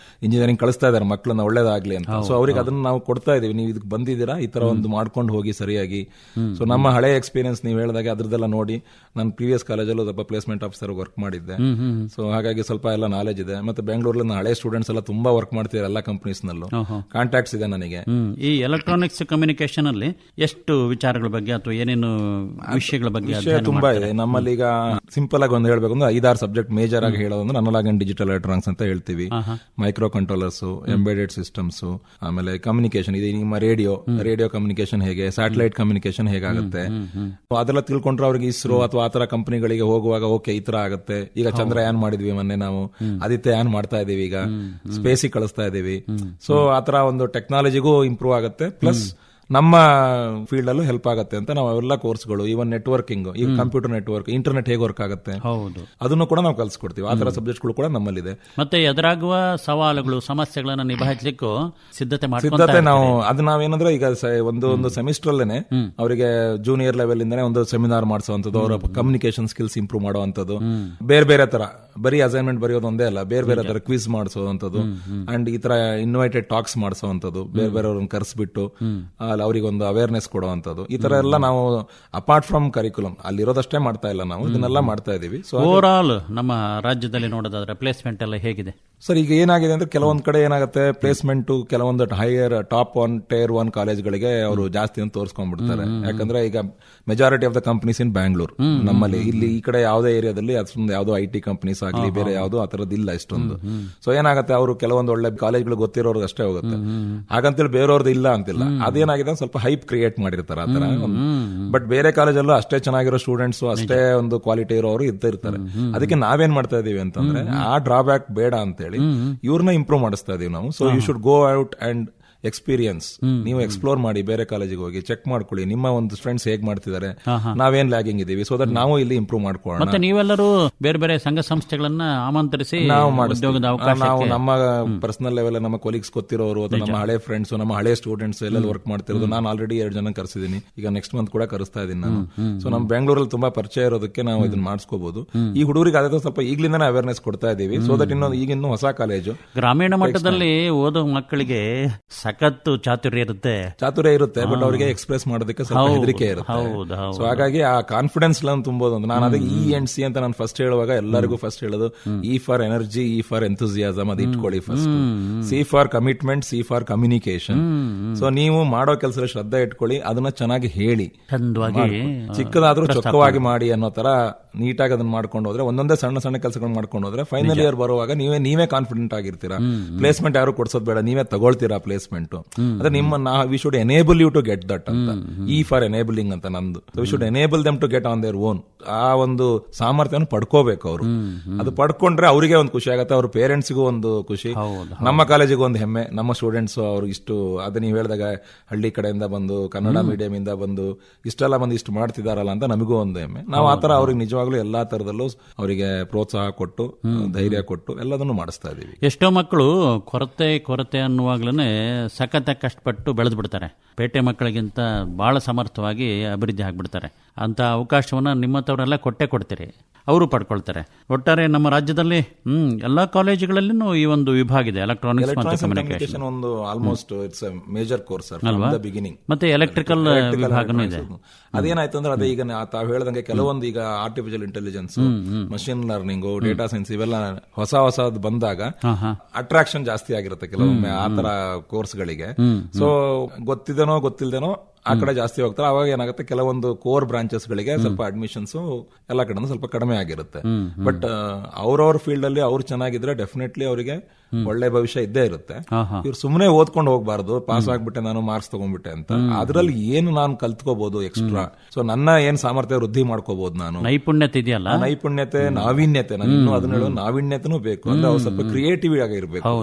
ಇಂಜಿನಿಯರಿಂಗ್ ಕಳಿಸ್ತಾ ಇದಾರೆ ಮಕ್ಕಳನ್ನ ಒಳ್ಳೇದಾಗ್ಲಿ ಅಂತ. ಸೊ ಅವ್ರಿಗೆ ಅದನ್ನ ನಾವು ಕೊಡ್ತಾ ಇದೀವಿ, ನೀವು ಇದಕ್ಕೆ ಬಂದಿದ್ದೀರಾ, ಈ ತರ ಒಂದು ಮಾಡ್ಕೊಂಡು ಹೋಗಿ ಸರಿಯಾಗಿ. ಸೊ ನಮ್ಮ ಹಳೆ ಎಕ್ಸ್ಪೀರಿಯನ್ಸ್ ನೀವು ಹೇಳಿದಾಗ ಅದ್ರದ್ದೆಲ್ಲ ನೋಡಿ, ನಾನು ಪ್ರೀವಿಯಸ್ ಕಾಲೇಜಲ್ಲೂ ಸ್ವಲ್ಪ ಪ್ಲೇಸ್ಮೆಂಟ್ ಆಫೀಸರ್ ವರ್ಕ್ ಮಾಡಿದ್ದೆ. ಸೊ ಹಾಗಾಗಿ ಸ್ವಲ್ಪ ಎಲ್ಲ ನಾಲೆಜ್ ಇದೆ. ಮತ್ತೆ ಬೆಂಗಳೂರಲ್ಲಿ ಹಳೆ ಸ್ಟೂಡೆಂಟ್ಸ್ ಎಲ್ಲ ತುಂಬಾ ವರ್ಕ್ ಮಾಡ್ತಿದ್ದಾರೆ ಎಲ್ಲ ಕಂಪನೀಸ್ ನಲ್ಲೂ, ಕಾಂಟ್ಯಾಕ್ಟ್ಸ್ ಇದೆ ನನಗೆ. ಈ ಎಲೆಕ್ಟ್ರಾನಿಕ್ಸ್ ಕಮ್ಯುನಿಕೇಶನ್ ಅಲ್ಲಿ ಎಷ್ಟು ವಿಚಾರಗಳ ಬಗ್ಗೆ ಅಥವಾ ಏನೇನು ವಿಷಯಗಳ ಬಗ್ಗೆ ತುಂಬಾ ಇದೆ ನಮ್ಮಲ್ಲಿ. ಈಗ ಸಿಂಪಲ್ ಆಗಿ ಒಂದು ಹೇಳ್ಬೇಕು ಅಂದ್ರೆ 5-6 ಸಬ್ಜೆಕ್ಟ್ ಮೇಜರ್ ಆಗಿ ಹೇಳೋದಂದ್ರೆ ಅನಲಾಗ್ ಅಂಡ್ ಡಿಜಿಟಲ್ ಎಲೆಕ್ಟ್ರಾನಿಕ್ಸ್ ಅಂತ ಹೇಳ್ತೀವಿ, ಮೈಕ್ರೋ ಕಂಟ್ರೋಲರ್ಸ್, ಎಂಬೆಡೆಡ್ ಸಿಸ್ಟಮ್ಸ್, ಆಮೇಲೆ ಕಮ್ಯುನಿಕೇಶನ್ ಇದೆ. ನಿಮ್ಮ ರೇಡಿಯೋ ಕಮ್ಯುನಿಕೇಶನ್ ಹೇಗೆ, ಸ್ಯಾಟಲೈಟ್ ಕಮ್ಯುನಿಕೇಶನ್ ಹೇಗಾಗುತ್ತೆ ಅದೆಲ್ಲ ತಿಳ್ಕೊಂಡ್ರೆ ಅವ್ರಿಗೆ ಇಸ್ರೋ ಅಥವಾ ಆತರ ಕಂಪನಿಗಳಿಗೆ ಹೋಗುವಾಗ ಓಕೆ ಈ ತರ ಆಗುತ್ತೆ. ಈಗ ಚಂದ್ರಯಾನ್ ಮಾಡಿದ್ವಿ ಮೊನ್ನೆ, ನಾವು ಆದಿತ್ಯಯಾನ್ ಮಾಡ್ತಾ ಇದೀವಿ, ಈಗ ಸ್ಪೇಸಿಗೆ ಕಳಿಸ್ತಾ ಇದೀವಿ. ಸೊ ಆತರ ಒಂದು ಟೆಕ್ನಾಲಜಿಗೂ ಇಂಪ್ರೂವ್ ಆಗುತ್ತೆ, ಪ್ಲಸ್ ನಮ್ಮ ಫೀಲ್ಡ್ ಅಲ್ಲೂ ಹೆಲ್ಪ್ ಆಗುತ್ತೆ ಅಂತ ನಾವು ಅವೆಲ್ಲ ಕೋರ್ಸ್ಗಳು, ಈವನ್ ನೆಟ್ವರ್ಕಿಂಗ್, ಈಗ ಕಂಪ್ಯೂಟರ್ ನೆಟ್ವರ್ಕ್, ಇಂಟರ್ನೆಟ್ ಹೇಗೆ ವರ್ಕ್ ಆಗುತ್ತೆ ಅದನ್ನು ಕೂಡ ನಾವು ಕಲಿಸ್ಕೊಡ್ತೀವಿ. ಆ ತರ ಸಬ್ಜೆಕ್ಟ್ಗಳು ಕೂಡ ನಮ್ಮಲ್ಲಿದೆ. ಮತ್ತೆ ಎದುರಾಗುವ ಸವಾಲುಗಳು, ಸಮಸ್ಯೆಗಳನ್ನ ನಿಭಾಯಿಸಲಿಕ್ಕೂ ಸಿದ್ಧತೆ ನಾವು ಅದು ನಾವೇನಂದ್ರೆ ಈಗ ಒಂದು ಸೆಮಿಸ್ಟರ್ ಅಲ್ಲೇನೆ ಅವರಿಗೆ ಜೂನಿಯರ್ ಲೆವೆಲ್ ಇಂದಾನೆ ಒಂದು ಸೆಮಿನಾರ್ ಮಾಡಿಸುವಂತದ್ದು, ಅವರ ಕಮ್ಯುನಿಕೇಶನ್ ಸ್ಕಿಲ್ಸ್ ಇಂಪ್ರೂವ್ ಮಾಡುವಂತದ್ದು, ಬೇರೆ ಬೇರೆ ತರ ಬರೀ ಅಸೈನ್ಮೆಂಟ್ ಬರೆಯೋದು ಒಂದೇ ಅಲ್ಲ, ಬೇರೆ ಬೇರೆ ತರ ಕ್ವಿಜ್ ಮಾಡಿಸುವಂತದ್ದು ಅಂಡ್ ಈ ತರ ಇನ್ವೈಟೆಡ್ ಟಾಕ್ಸ್ ಮಾಡಿಸುವಂತದ್ದು, ಬೇರೆ ಬೇರೆಯವ್ರನ್ನ ಕರೆಸ್ಬಿಟ್ಟು ಅವರಿಗೆ ಒಂದು ಅವೇರ್ನೆಸ್ ಕೊಡುವಂತದ್ದು, ಈ ತರ ಎಲ್ಲ ನಾವು ಅಪಾರ್ಟ್ ಫ್ರಮ್ ಕರಿಕ್ಯುಲಮ್ ಅಲ್ಲಿರೋದಷ್ಟೇ ಮಾಡ್ತಾ ಇಲ್ಲ, ನಾವು ಇದನ್ನೆಲ್ಲ ಮಾಡ್ತಾ ಇದೀವಿ. ಸೊ ಓವರ್ ಆಲ್ ನಮ್ಮ ರಾಜ್ಯದಲ್ಲಿ ನೋಡೋದಾದ್ರೆ ಪ್ಲೇಸ್ಮೆಂಟ್ ಎಲ್ಲ ಹೇಗಿದೆ ಸರ್? ಈಗ ಏನಾಗಿದೆ ಅಂದ್ರೆ ಕೆಲವೊಂದ್ ಕಡೆ ಏನಾಗುತ್ತೆ, ಪ್ಲೇಸ್ಮೆಂಟ್ ಕೆಲವೊಂದು ಹೈಯರ್ ಟಾಪ್ 1 Tier 1 ಕಾಲೇಜ್ಗಳಿಗೆ ಅವರು ಜಾಸ್ತಿ ಅಂತ ತೋರಿಸ್ಕೊಂಡ್ಬಿಡ್ತಾರೆ. ಯಾಕಂದ್ರೆ ಈಗ ಮೆಜಾರಿಟಿ ಆಫ್ ದ ಕಂಪನೀಸ್ ಇನ್ ಬ್ಯಾಂಗ್ಳೂರ್, ನಮ್ಮಲ್ಲಿ ಇಲ್ಲಿ ಈ ಕಡೆ ಯಾವುದೇ ಏರಿಯಾದಲ್ಲಿ ಅಷ್ಟೊಂದು ಯಾವುದೋ IT ಕಂಪನೀಸ್ ಆಗಲಿ ಬೇರೆ ಯಾವ್ದು ಆ ತರದಿಲ್ಲ ಇಷ್ಟೊಂದು. ಸೊ ಏನಾಗುತ್ತೆ, ಅವರು ಕೆಲವೊಂದು ಒಳ್ಳೆ ಕಾಲೇಜ್ಗಳು ಗೊತ್ತಿರೋರ್ಗೆ ಅಷ್ಟೇ ಹೋಗುತ್ತೆ, ಹಾಗಂತೇಳಿ ಬೇರೆಯವ್ರದ್ದು ಇಲ್ಲ ಅಂತಿಲ್ಲ. ಅದೇನಾಗಿದೆ ಸ್ವಲ್ಪ ಹೈಪ್ ಕ್ರಿಯೇಟ್ ಮಾಡಿರ್ತಾರೆ ಆ ತರ. ಬಟ್ ಬೇರೆ ಕಾಲೇಜಲ್ಲೂ ಅಷ್ಟೇ ಚೆನ್ನಾಗಿರೋ ಸ್ಟೂಡೆಂಟ್ಸ್, ಅಷ್ಟೇ ಒಂದು ಕ್ವಾಲಿಟಿ ಇರೋರು ಇರ್ತಾರೆ. ಅದಕ್ಕೆ ನಾವೇನ್ ಮಾಡ್ತಾ ಇದೀವಿ ಅಂತಂದ್ರೆ ಆ ಡ್ರಾಬ್ಯಾಕ್ ಬೇಡ ಅಂತೇಳಿ ಇವ್ರನ್ನ ಇಂಪ್ರೂವ್ ಮಾಡಿಸ್ತಾ ಇದೀವಿ ನಾವು. So you should go out and experience, ನೀವು ಎಕ್ಸ್ಪ್ಲೋರ್ ಮಾಡಿ, ಬೇರೆ ಕಾಲೇಜಿಗೆ ಹೋಗಿ ಚೆಕ್ ಮಾಡ್ಕೊಳ್ಳಿ ನಿಮ್ಮ ಒಂದು ಫ್ರೆಂಡ್ಸ್ ಹೇಗ್ ಮಾಡ್ತಿದ್ದಾರೆ, ನಾವೇನ್ ಲ್ಯಾಗಿಂಗ್ ಇದೀವಿ, ಸೊ ದಟ್ ನಾವು ಇಲ್ಲಿ ಇಂಪ್ರೂವ್ ಮಾಡ್ಕೊಳ್ಳೋಣ. ಮತ್ತೆ ನೀವೆಲ್ಲರೂ ಬೇರೆ ಬೇರೆ ಸಂಘ ಸಂಸ್ಥೆಗಳನ್ನ ಆಮಂತ್ರಿಸಿ ನಾವು ನಮ್ಮ ಪರ್ಸನಲ್ ಲೆವೆಲ್ ನಮ್ಮ ಕೊಲೀಗ್ಸ್ ಗೊತ್ತಿರೋರು ಅಥವಾ ನಮ್ಮ ಹಳೆ ಫ್ರೆಂಡ್ಸ್, ನಮ್ಮ ಹಳೆ ಸ್ಟೂಡೆಂಟ್ಸ್ ಎಲ್ಲ ವರ್ಕ್ ಮಾಡ್ತಿರೋದು. ನಾನು ಆಲ್ರೆಡಿ 2 ಜನ ಕರೆಸಿದೀನಿ, ಈಗ ನೆಕ್ಸ್ಟ್ ಮಂತ್ ಕೂಡ ಕರೆಸ್ತಾ ಇದೀನಿ ನಾನು. ಸೊ ನಮ್ಮ ಬೆಂಗಳೂರಲ್ಲಿ ತುಂಬಾ ಪರಿಚಯ ಇರೋದಕ್ಕೆ ನಾವು ಇದನ್ನ ಮಾಡಿಸ್ಕೋಬಹುದು. ಈ ಹುಡುಗರಿಗೆ ಅದೇ ಸ್ವಲ್ಪ ಈಗ್ಲಿಂದಾನೇ ಅವೇರ್ನೆಸ್ ಕೊಡ್ತಾ ಇದೀವಿ, ಸೊ ದಟ್ ಈಗಿನ್ನು ಹೊಸ ಕಾಲೇಜು ಗ್ರಾಮೀಣ ಮಟ್ಟದಲ್ಲಿ ಓದೋ ಮಕ್ಕಳಿಗೆ ಸಖತ್ತು ಚಾತುರ್ಯ ಇರುತ್ತೆ, ಬಟ್ ಅವರಿಗೆ ಎಕ್ಸ್ಪ್ರೆಸ್ ಮಾಡೋದಕ್ಕೆ ಸ್ವಲ್ಪ ಹೆದರಿಕೆ ಇರುತ್ತೆ. ಸೊ ಹಾಗಾಗಿ ಆ ಕಾನ್ಫಿಡೆನ್ಸ್ ತುಂಬೋದು. ನಾನು ಅದಕ್ಕೆ E&C ಅಂತ ನಾನು ಫಸ್ಟ್ ಹೇಳುವಾಗ ಎಲ್ಲರಿಗೂ ಫಸ್ಟ್ ಹೇಳೋದು E for energy, E for enthusiasm, ಅದು ಇಟ್ಕೊಳ್ಳಿ first. C for commitment, C for communication. So ನೀವು ಮಾಡೋ ಕೆಲಸ ಶ್ರದ್ಧೆ ಇಟ್ಕೊಳ್ಳಿ, ಅದನ್ನ ಚೆನ್ನಾಗಿ ಹೇಳಿ, ಚಿಕ್ಕದಾದ್ರೂ ಚೊಕ್ಕವಾಗಿ ಮಾಡಿ ಅನ್ನೋ ತರ ನೀಟಾಗಿ ಅದನ್ನ ಮಾಡ್ಕೊಂಡು ಹೋದ್ರೆ, ಒಂದೊಂದೇ ಸಣ್ಣ ಸಣ್ಣ ಕೆಲಸಗಳು ಮಾಡ್ಕೊಂಡು ಹೋದ್ರೆ ಫೈನಲ್ ಇಯರ್ ಬರುವಾಗ ನೀವೇ ಕಾನ್ಫಿಡೆಂಟ್ ಆಗಿರ್ತೀರಾ. ಪ್ಲೇಸ್ಮೆಂಟ್ ಯಾರು ಕೊಡ್ಸೋದು ಬೇಡ, ನೀವೇ ತಗೊಳ್ತೀರಾ ಪ್ಲೇಸ್ಮೆಂಟ್. ಅದೇ we should enable you to get that ಅಂತ. E ಫಾರ್ ಎನೇಬಲಿಂಗ್ ಅಂತ ನಂದು. We should enable them to get on their own. ಆ ಒಂದು ಸಾಮರ್ಥ್ಯವನ್ನು ಪಡ್ಕೋಬೇಕು ಅವರು. ಅದು ಪಡ್ಕೊಂಡ್ರೆ ಅವರಿಗೆ ಒಂದು ಖುಷಿ ಆಗುತ್ತೆ, ಅವ್ರ ಪೇರೆಂಟ್ಸ್ಗೂ ಒಂದು ಖುಷಿ, ನಮ್ಮ ಕಾಲೇಜಿಗೂ ಒಂದು ಹೆಮ್ಮೆ, ನಮ್ಮ ಸ್ಟೂಡೆಂಟ್ಸ್ ಅವ್ರಿಗೆ ಇಷ್ಟು ಅದು ನೀವು ಹೇಳಿದಾಗ ಹಳ್ಳಿ ಕಡೆಯಿಂದ ಬಂದು ಕನ್ನಡ ಮೀಡಿಯಂ ಇಂದ ಬಂದು ಇಷ್ಟೆಲ್ಲ ಬಂದು ಇಷ್ಟು ಮಾಡ್ತಿದಾರಲ್ಲ ಅಂತ ನಮಗೂ ಒಂದು ಹೆಮ್ಮೆ. ನಾವು ಆತರ ಅವ್ರಿಗೆ ನಿಜವಾಗ್ಲೂ ಎಲ್ಲಾ ತರದಲ್ಲೂ ಅವರಿಗೆ ಪ್ರೋತ್ಸಾಹ ಕೊಟ್ಟು ಧೈರ್ಯ ಕೊಟ್ಟು ಎಲ್ಲದನ್ನು ಮಾಡಿಸ್ತಾ ಇದೀವಿ. ಎಷ್ಟೋ ಮಕ್ಕಳು ಕೊರತೆ ಅನ್ನುವಾಗ್ಲೇ ಸಖತ್ ಕಷ್ಟಪಟ್ಟು ಬೆಳೆದು ಬಿಡ್ತಾರೆ. ಪೇಟೆ ಮಕ್ಕಳಿಗಿಂತ ಬಹಳ ಸಮರ್ಥವಾಗಿ ಅಭಿವೃದ್ಧಿ ಆಗ್ಬಿಡ್ತಾರೆ. ಅಂತ ಅವಕಾಶವನ್ನ ನಿಮ್ಮಂತವರೆಲ್ಲ ಕೊಡ್ತೀರಿ, ಅವರು ಪಡ್ಕೊಳ್ತಾರೆ. ಒಟ್ಟಾರೆ ನಮ್ಮ ರಾಜ್ಯದಲ್ಲಿ ಎಲ್ಲಾ ಕಾಲೇಜುಗಳಲ್ಲೂ ಈ ಒಂದು ವಿಭಾಗ ಇದೆ, ಎಲೆಕ್ಟ್ರಾನಿಕ್ಸ್ ಮತ್ತು ಕಮ್ಯುನಿಕೇಶನ್. ಒಂದು almost it's A major course beginning. ಮತ್ತೆ ಎಲೆಕ್ಟ್ರಿಕಲ್ ವಿಭಾಗನೂ ಇದೆ. ಅದೇನಾಯ್ತು ಅಂದ್ರೆ ಅದೇ ಈಗ ತಾವು ಹೇಳ್ದಂಗೆ ಕೆಲವೊಂದು ಈಗ artificial intelligence, machine learning, data science ಇವೆಲ್ಲ ಹೊಸದು ಬಂದಾಗ ಅಟ್ರಾಕ್ಷನ್ ಜಾಸ್ತಿ ಆಗಿರುತ್ತೆ ಕೆಲವೊಮ್ಮೆ ಆ ತರ ಕೋರ್ಸ್ಗಳಿಗೆ. ಸೊ ಗೊತ್ತಿಲ್ದೇನೋ ಆ ಕಡೆ ಜಾಸ್ತಿ ಹೋಗ್ತಾರೆ. ಅವಾಗ ಏನಾಗುತ್ತೆ, ಕೆಲವೊಂದು ಕೋರ್ ಬ್ರಾಂಚಸ್ ಗಳಿಗೆ ಸ್ವಲ್ಪ ಅಡ್ಮಿಷನ್ಸ್ ಎಲ್ಲ ಕಡೆ ಸ್ವಲ್ಪ ಕಡಿಮೆ ಆಗಿರುತ್ತೆ. ಬಟ್ ಅವ್ರವ್ರ ಫೀಲ್ಡ್ ಅಲ್ಲಿ ಅವ್ರು ಚೆನ್ನಾಗಿದ್ರೆ ಡೆಫಿನೆಟ್ಲಿ ಅವರಿಗೆ ಒಳ್ಳೆ ಭವಿಷ್ಯ ಇದ್ದೇ ಇರುತ್ತೆ. ಇವ್ರು ಸುಮ್ಮನೆ ಓದ್ಕೊಂಡು ಹೋಗ್ಬಾರ್ದು, ಪಾಸ್ ಆಗ್ಬಿಟ್ಟೆ ನಾನು ಮಾರ್ಕ್ಸ್ ತಗೊಂಡ್ಬಿಟ್ಟೆ ಅಂತ. ಅದ್ರಲ್ಲಿ ಏನು ನಾನು ಕಲ್ತ್ಕೋಬಹುದು ಎಕ್ಸ್ಟ್ರಾ, ಸೊ ನನ್ನ ಏನ್ ಸಾಮರ್ಥ್ಯ ವೃದ್ಧಿ ಮಾಡ್ಕೋಬಹುದು, ನಾನು ನೈಪುಣ್ಯತೆ ಇದೆಯಲ್ಲ, ನೈಪುಣ್ಯತೆ, ನಾವೀನ್ಯತೆ, ನಾನು ಇನ್ನೂ ಅದನ್ನ ಹೇಳೋ ನಾವೀನ್ಯತೆನೂ ಬೇಕು. ಅಂದ್ರೆ ಅವ್ರು ಸ್ವಲ್ಪ ಕ್ರಿಯೇಟಿವ್ ಆಗಿರ್ಬೇಕು.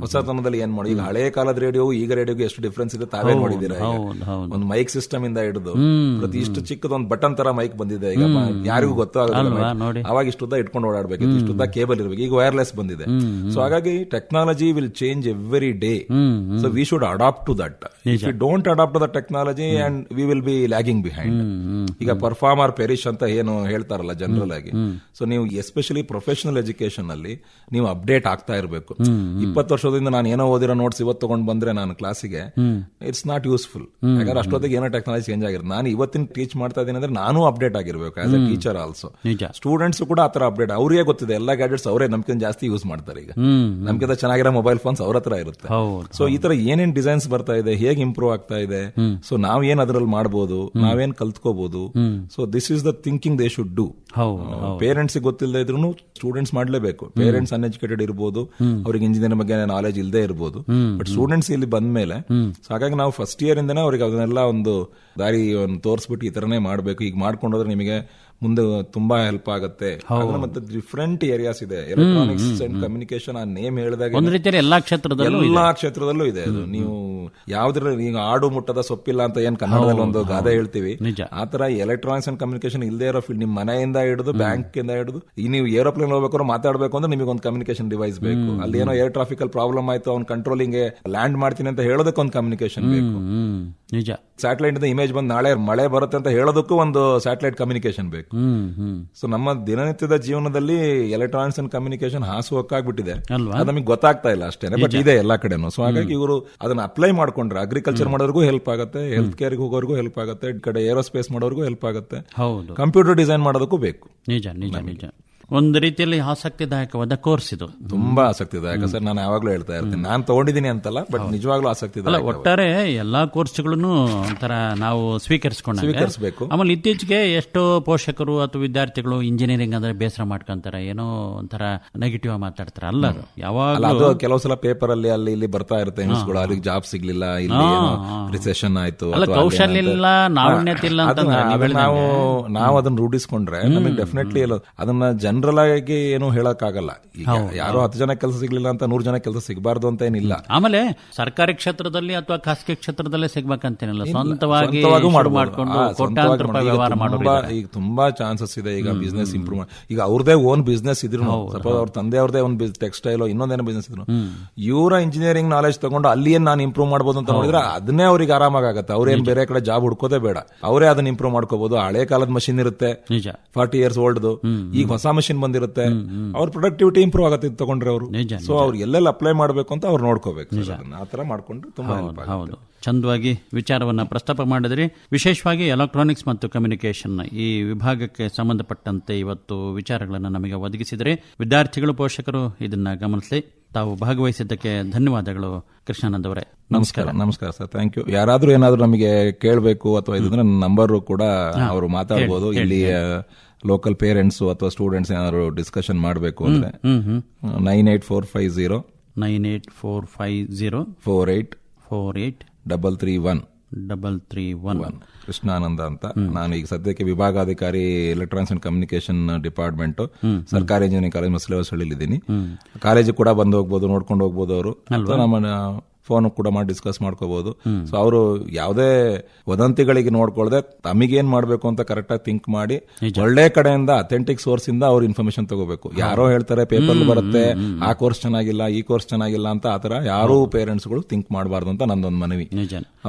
ಹೊಸತನದಲ್ಲಿ ಏನ್ ಮಾಡಿ, ಈಗ ಹಳೆ ಕಾಲದ ರೇಡಿಯೋ ಈಗ ರೇಡಿಯೋಗೆ ಎಷ್ಟು ಡಿಫ್ರೆನ್ಸ್ ಇದೆ ತಾವೇ ನೋಡಿದ್ದೀರಾ. ಒಂದು ಮೈಕ್ ಸಿಸ್ಟಮ್ ಇಂದ ಹಿಡಿದು ಪ್ರತಿ ಇಷ್ಟು ಚಿಕ್ಕದೊಂದು ಬಟನ್ ತರ ಮೈಕ್ ಬಂದಿದೆ, ಈಗ ಯಾರಿಗೂ ಗೊತ್ತಾಗಲ್ಲ. ಅವಾಗ ಇಷ್ಟುದ್ದ ಇಟ್ಕೊಂಡು ಓಡಾಡ್ಬೇಕು, ಇಷ್ಟುದ್ದ ಕೇಬಲ್ ಇರ್ಬೇಕು, ಈಗ ವೈರ್ಲೆಸ್ ಬಂದಿದೆ. ಸೊ ಹಾಗಾಗಿ technology will change every day. So we should adapt to that. If you don't adapt to the technology and we will be lagging behind. ಈಗ ಪರ್ಫಾರ್ಮರ್ ಪೆರಿಶ್ ಅಂತ ಏನು ಹೇಳ್ತಾರಲ್ಲ ಜನರಲ್ ಆಗಿ. ಸೊ ನೀವು ಎಸ್ಪೆಷಲಿ ಪ್ರೊಫೆಷನಲ್ ಎಜುಕೇಶನ್ ಅಲ್ಲಿ ನೀವು update ಆಗ್ತಾ ಇರಬೇಕು. 20 ವರ್ಷದಿಂದ ನಾನು ಏನೋ ಓದಿರೋ ನೋಟ್ಸ್ ಇವತ್ತು ತಗೊಂಡ್ ಬಂದ್ರೆ ನಾನು ಕ್ಲಾಸಿಗೆ, ಇಟ್ಸ್ ನಾಟ್ ಯೂಸ್ಫುಲ್. ಯಾಕಂದ್ರೆ ಅಷ್ಟೊತ್ತಿಗೆ ಏನೋ ಟೆಕ್ನಾಲಜಿ ಚೇಂಜ್ ಆಗಿರುತ್ತೆ. ನಾನು ಇವತ್ತಿನ ಟೀಚ್ ಮಾಡ್ತಾ ಇದ್ದೀನಿ ಅಂದ್ರೆ ನಾನು ಅಪ್ಡೇಟ್ ಆಗಿರ್ಬೇಕು as A teacher also. Students ಕೂಡ ಆತರ ಅಪ್ಡೇಟ್, ಅವರಿಗೆ ಗೊತ್ತಿದೆ ಎಲ್ಲ ಗ್ಯಾಜೆಟ್ಸ್ ಅವರೇ ನಮ್ಗಿಂತ ಜಾಸ್ತಿ ಯೂಸ್ ಮಾಡ್ತಾರೆ. ಈಗ ನಮ್ಗಿಂತ ಚೆನ್ನಾಗಿರೋ ಮೊಬೈಲ್ ಫೋನ್ಸ್ ಅವ್ರ ಹತ್ರ ಇರುತ್ತೆ. ಸೊ ಈ ತರ ಏನೇನ್ ಡಿಸೈನ್ಸ್ ಬರ್ತಾ ಇದೆ, ಹೇಗೆ ಇಂಪ್ರೂವ್ ಆಗ್ತಾ ಇದೆ, ಸೊ ನಾವೇನ್ ಅದ್ರಲ್ಲಿ ಮಾಡಬಹುದು, ನಾವೇನ್ ಕಲ್ತ್ಕೋಬಹುದು. So this is the thinking they should do. Parents ಗೊತ್ತಿಲ್ಲದೆ ಇದ್ರು ಸ್ಟೂಡೆಂಟ್ಸ್ ಮಾಡ್ಲೇಬೇಕು. ಪೇರೆಂಟ್ಸ್ ಅನ್ಎಜುಕೇಟೆಡ್ ಇರ್ಬೋದು, ಅವ್ರಿಗೆ ಇಂಜಿನಿಯರಿಂಗ್ ಬಗ್ಗೆ ನಾಲೆಜ್ ಇಲ್ಲದೆ ಇರ್ಬೋದು, ಬಟ್ ಸ್ಟೂಡೆಂಟ್ಸ್ ಇಲ್ಲಿ ಬಂದ್ಮೇಲೆ ಹಾಗಾಗಿ ನಾವು ಫಸ್ಟ್ ಇಯರ್ ಇಂದನೇ ಅವ್ರಿಗೆ ಅದನ್ನೆಲ್ಲ ಒಂದು ದಾರಿ ತೋರಿಸ್ಬಿಟ್ಟು ಈ ತರನೇ ಮಾಡಬೇಕು, ಈಗ ಮಾಡ್ಕೊಂಡೋದ್ರೆ ನಿಮಗೆ ಮುಂದೆ ತುಂಬಾ ಹೆಲ್ಪ್ ಆಗುತ್ತೆ. ಮತ್ತೆ ಡಿಫ್ರೆಂಟ್ ಏರಿಯಾಸ್ ಇದೆ ಎಲೆಕ್ಟ್ರಾನಿಕ್ಸ್ ಅಂಡ್ ಕಮ್ಯುನಿಕೇಶನ್. ಆ ನೇಮ್ ಹೇಳಿದಾಗ ಒಂದು ರೀತಿಯಲ್ಲಿ ಎಲ್ಲಾ ಕ್ಷೇತ್ರದಲ್ಲೂ ಇದೆ ಅದು. ನೀವು ಯಾವ್ದ್ರ ಈಗ ಆಡು ಮುಟ್ಟದ ಸೊಪ್ಪಿಲ್ಲ ಅಂತ ಏನ್ ಕನ್ನಡದಲ್ಲಿ ಒಂದು ಗಾದೆ ಹೇಳ್ತೀವಿ, ಆತರ ಎಲೆಕ್ಟ್ರಾನಿಕ್ಸ್ ಅಂಡ್ ಕಮ್ಯುನಿಕೇಶನ್ ಇಲ್ಲದೆ ಇರೋ ಫೀಲ್ಡ್, ನಿಮ್ ಮನೆಯಿಂದ ಹಿಡಿದು ಬ್ಯಾಂಕ್ ಇಂದ ಹಿಡಿದು ಈ ನೀವು ಏರೋಪ್ಲೇನ್ ಹೋಗ್ಬೇಕಾದ್ರೆ ಮಾತಾಡಬೇಕು ಅಂದ್ರೆ ನಿಮಗೆ ಒಂದು ಕಮ್ಯುನಿಕೇಶನ್ ಡಿವೈಸ್ ಬೇಕು. ಅಲ್ಲಿ ಏನೋ ಏರ್ ಟ್ರಾಫಿಕ್ ಅಲ್ಲಿ ಪ್ರಾಬ್ಲಮ್ ಆಯ್ತು, ಅವ್ನು ಕಂಟ್ರೋಲಿಂಗ್ ಲ್ಯಾಂಡ್ ಮಾಡ್ತೀನಿ ಅಂತ ಹೇಳೋದಕ್ಕೆ ಒಂದು ಕಮ್ಯುನಿಕೇಶನ್ ಬೇಕು. ನಿಜ. ಸ್ಯಾಟಲೈಟ್ ಇಂದ ಇಮೇಜ್ ಬಂದು ನಾಳೆ ಮಳೆ ಬರುತ್ತೆ ಅಂತ ಹೇಳೋದಕ್ಕೂ ಒಂದು ಸ್ಯಾಟಲೈಟ್ ಕಮ್ಯುನಿಕೇಶನ್ ಬೇಕು. ಸೊ ನಮ್ಮ ದಿನನಿತ್ಯದ ಜೀವನದಲ್ಲಿ ಎಲೆಕ್ಟ್ರಾನಿಕ್ಸ್ ಅಂಡ್ ಕಮ್ಯುನಿಕೇಶನ್ ಹಾಸುಹೊಕ್ಕಾಗ್ಬಿಟ್ಟಿದೆ, ಅದು ನಮಗೆ ಗೊತ್ತಾಗ್ತಾ ಇಲ್ಲ ಅಷ್ಟೇನೆ, ಬಟ್ ಇದೆ ಎಲ್ಲಾ ಕಡೆನೂ. ಸೊ ಹಾಗಾಗಿ ಇವರು ಅದನ್ನ ಅಪ್ಲೈ ಮಾಡ್ಕೊಂಡ್ರೆ ಅಗ್ರಿಕಲ್ಚರ್ ಮಾಡೋರ್ಗೂ ಹೆಲ್ಪ್ ಆಗುತ್ತೆ, ಹೆಲ್ತ್ ಕೇರ್ಗೆ ಹೋಗೋರ್ಗೂ ಹೆಲ್ಪ್ ಆಗುತ್ತೆ, ಈ ಕಡೆ ಏರೋಸ್ಪೇಸ್ ಮಾಡೋರ್ಗೂ ಹೆಲ್ಪ್ ಆಗುತ್ತೆ, ಕಂಪ್ಯೂಟರ್ ಡಿಸೈನ್ ಮಾಡೋದಕ್ಕೂ ಬೇಕು. ನಿಜ ನಿಜ ನಿಜ. ಒಂದು ರೀತಿಯಲ್ಲಿ ಆಸಕ್ತಿದಾಯಕವಾದ ಕೋರ್ಸ್ ಇದು, ತುಂಬಾ ಆಸಕ್ತಿದಾಯಕ ಸರ್. ನಾನು ಯಾವಾಗ್ಲೂ ಹೇಳ್ತಾ ಇರ್ತೀನಿ, ನಾನು ತಗೊಂಡಿದ್ದೀನಿ ಅಂತಲ್ಲ, ಬಟ್ ನಿಜವಾಗ್ಲೂ ಆಸಕ್ತಿದಾಯಕ. ಒಟ್ಟಾರೆ ಎಲ್ಲಾ ಕೋರ್ಸ್ಗಳನ್ನು ಒಂಥರ ನಾವು ಸ್ವೀಕರಿಸಬೇಕು. ಆಮೇಲೆ ಇತ್ತೀಚೆಗೆ ಎಷ್ಟೋ ಪೋಷಕರು ಅಥವಾ ವಿದ್ಯಾರ್ಥಿಗಳು ಇಂಜಿನಿಯರಿಂಗ್ ಅಂದ್ರೆ ಬೇಸರ ಮಾಡ್ಕೊಂತಾರೆ, ಏನೋ ಒಂಥರ ನೆಗೆಟಿವ್ ಮಾತಾಡ್ತಾರೆ. ಅಲ್ಲ, ಯಾವಾಗ ಕೆಲವು ಸಲ ಪೇಪರ್ ಅಲ್ಲಿ ಅಲ್ಲಿ ಇಲ್ಲಿ ಬರ್ತಾ ಇರುತ್ತೆ ನ್ಯೂಸ್ಗಳು, ಅಲ್ಲಿ ಜಾಬ್ ಸಿಗ್ಲಿಲ್ಲ, ಇಲ್ಲಿ ರಿಸೆಷನ್ ಆಯ್ತು, ಕೌಶಲ್ಯ ಇಲ್ಲ, ನಾವೀನ್ಯತೆ ಇಲ್ಲ ಅಂತ ನಾವು ಅದನ್ನ ರೂಢಿಸ್ಕೊಂಡ್ರೆ ನಮಗೆ ಡೆಫಿನೆಟ್ಲಿ ಅದನ್ನ ಜನರಲ್ ಆಗಿ ಏನು ಹೇಳಕ್ಕಾಗಲ್ಲ. ಈಗ ಯಾರೋ 10 ಜನ ಕೆಲಸ ಸಿಗ್ಲಿಲ್ಲ ಅಂತ 100 ಜನ ಕೆಲಸ ಸಿಗಬಾರ್ದು ಅಂತ ಏನಿಲ್ಲ. ಆಮೇಲೆ ಸರ್ಕಾರಿ ಕ್ಷೇತ್ರದಲ್ಲಿ ಅಥವಾ ಖಾಸಗಿ ಕ್ಷೇತ್ರದಲ್ಲೇ ಸಿಗ್ಬೇಕಂತೇನಿಲ್ಲ, ಸ್ವಂತವಾಗಿ ಮಾಡ್ಕೊಂಡು ಕೋಟ್ಯಾಂತರ ರೂಪಾಯಿ ವ್ಯವಹಾರ ಮಾಡೋದು ಈಗ ತುಂಬಾ ಚಾನ್ಸಸ್ ಇದೆ. ಈಗ ಬಿಸ್ನೆಸ್ ಇಂಪ್ರೂವ್ ಈಗ ಅವ್ರದೇ ಓನ್ ಬಿಸ್ನೆಸ್ ಇದ್ರು, ಸಪೋಸ್ ಅವ್ರ ತಂದೆ ಅವ್ರದೇ ಒಂದು ಟೆಕ್ಸ್ಟೈಲ್ ಇನ್ನೊಂದೇನೋ ಬಿಸ್ನೆಸ್ ಇದ್ರು, ಇವರ ಇಂಜಿನಿಯರಿಂಗ್ ನಾಲೆಜ್ ತಗೊಂಡು ಅಲ್ಲಿ ಏನ್ ನಾನು ಇಂಪ್ರೂವ್ ಮಾಡಬಹುದು ಅಂತ ನೋಡಿದ್ರೆ ಅದನ್ನೇ ಅವ್ರಿಗೆ ಆರಾಮಾಗತ್ತೆ. ಅವ್ರೇನ್ ಬೇರೆ ಕಡೆ ಜಾಬ್ ಹುಡ್ಕೋದೇ ಬೇಡ, ಅವರೇ ಅದನ್ನ ಇಂಪ್ರೂವ್ ಮಾಡ್ಕೋಬಹುದು. ಹಳೆ ಕಾಲದ ಮಷಿನ್ ಇರುತ್ತೆ 40 years ಓಲ್ಡ್, ಈಗ ಹೊಸ ಮಷಿನ್ ಬಂದಿರುತ್ತೆ, ಅವ್ರ ಪ್ರೊಡಕ್ಟಿವಿಟಿ ಇಂಪ್ರೂವ್ ಆಗತ್ತೆ ತಗೊಂಡ್ರೆ ಅವರು. ಸೊ ಅವ್ರು ಎಲ್ಲೆಲ್ಲ ಅಪ್ಲೈ ಮಾಡಬೇಕು ಅಂತ ಅವ್ರು ನೋಡ್ಕೋಬೇಕು. ಆತರ ಮಾಡ್ಕೊಂಡ್ರೆ ತುಂಬಾ ಹೆಲ್ಪ್ ಆಗುತ್ತೆ. ಹೌದು, ಚಂದವಾಗಿ ವಿಚಾರವನ್ನ ಪ್ರಸ್ತಾಪ ಮಾಡಿದ್ರಿ. ವಿಶೇಷವಾಗಿ ಎಲೆಕ್ಟ್ರಾನಿಕ್ಸ್ ಮತ್ತು ಕಮ್ಯುನಿಕೇಶನ್ ಈ ವಿಭಾಗಕ್ಕೆ ಸಂಬಂಧಪಟ್ಟಂತೆ ಇವತ್ತು ವಿಚಾರಗಳನ್ನು ನಮಗೆ ಒದಗಿಸಿದರೆ ವಿದ್ಯಾರ್ಥಿಗಳು, ಪೋಷಕರು ಇದನ್ನ ಗಮನಿಸಲಿ. ತಾವು ಭಾಗವಹಿಸಿದ್ದಕ್ಕೆ ಧನ್ಯವಾದಗಳು ಕೃಷ್ಣಾನಂದ್ ಅವರೇ. ನಮಸ್ಕಾರ. ನಮಸ್ಕಾರ ಸರ್, ಥ್ಯಾಂಕ್ ಯು. ಯಾರಾದ್ರೂ ಏನಾದ್ರು ನಮಗೆ ಕೇಳಬೇಕು ಅಥವಾ ಇದ್ರೆ ನನ್ನ ನಂಬರ್ ಕೂಡ ಅವರು ಮಾತಾಡಬಹುದು. ಇಲ್ಲಿ ಲೋಕಲ್ ಪೇರೆಂಟ್ಸ್ ಅಥವಾ ಸ್ಟೂಡೆಂಟ್ಸ್ ಏನಾದ್ರು ಡಿಸ್ಕಷನ್ ಮಾಡಬೇಕು ಅಂದ್ರೆ 9845 48 331 ಕೃಷ್ಣಾನಂದ ಅಂತ. ನಾನು ಈಗ ಸದ್ಯಕ್ಕೆ ವಿಭಾಗಾಧಿಕಾರಿ ಎಲೆಕ್ಟ್ರಾನಿಕ್ಸ್ ಅಂಡ್ ಕಮ್ಯುನಿಕೇಶನ್ ಡಿಪಾರ್ಟ್ಮೆಂಟ್, ಸರ್ಕಾರಿ ಇಂಜಿನಿಯರಿಂಗ್ ಕಾಲೇಜ್ ಮಸಲೇಹಳ್ಳಿಯಲ್ಲಿ ಇದ್ದೀನಿ. ಕಾಲೇಜ್ ಕೂಡ ಬಂದು ಹೋಗ್ಬೋದು, ನೋಡ್ಕೊಂಡು ಹೋಗ್ಬೋದು ಅವರು. ನಮ್ಮ ಫೋನ್ ಕೂಡ ಮಾಡಿ ಡಿಸ್ಕಸ್ ಮಾಡ್ಕೋಬಹುದು. ಸೊ ಅವರು ಯಾವುದೇ ವದಂತಿಗಳಿಗೆ ನೋಡ್ಕೊಳ್ದೆ ತಮಗೇನ್ ಮಾಡ್ಬೇಕು ಅಂತ ಕರೆಕ್ಟ್ ಆಗಿ ಥಿಂಕ್ ಮಾಡಿ ಒಳ್ಳೆ ಕಡೆಯಿಂದ ಅಥೆಂಟಿಕ್ ಸೋರ್ಸ್ ಇಂದ ಅವ್ರ ಇನ್ಫಾರ್ಮೇಶನ್ ತಗೋಬೇಕು. ಯಾರೋ ಹೇಳ್ತಾರೆ ಪೇಪರ್ ಬರುತ್ತೆ, ಆ ಕೋರ್ಸ್ ಚೆನ್ನಾಗಿಲ್ಲ, ಈ ಕೋರ್ಸ್ ಚೆನ್ನಾಗಿಲ್ಲ ಅಂತ ಆತರ ಯಾರು ಪೇರೆಂಟ್ಸ್ ಗಳು ಥಿಂಕ್ ಮಾಡಬಾರ್ದು ಅಂತ ನಂದೊಂದು ಮನವಿ.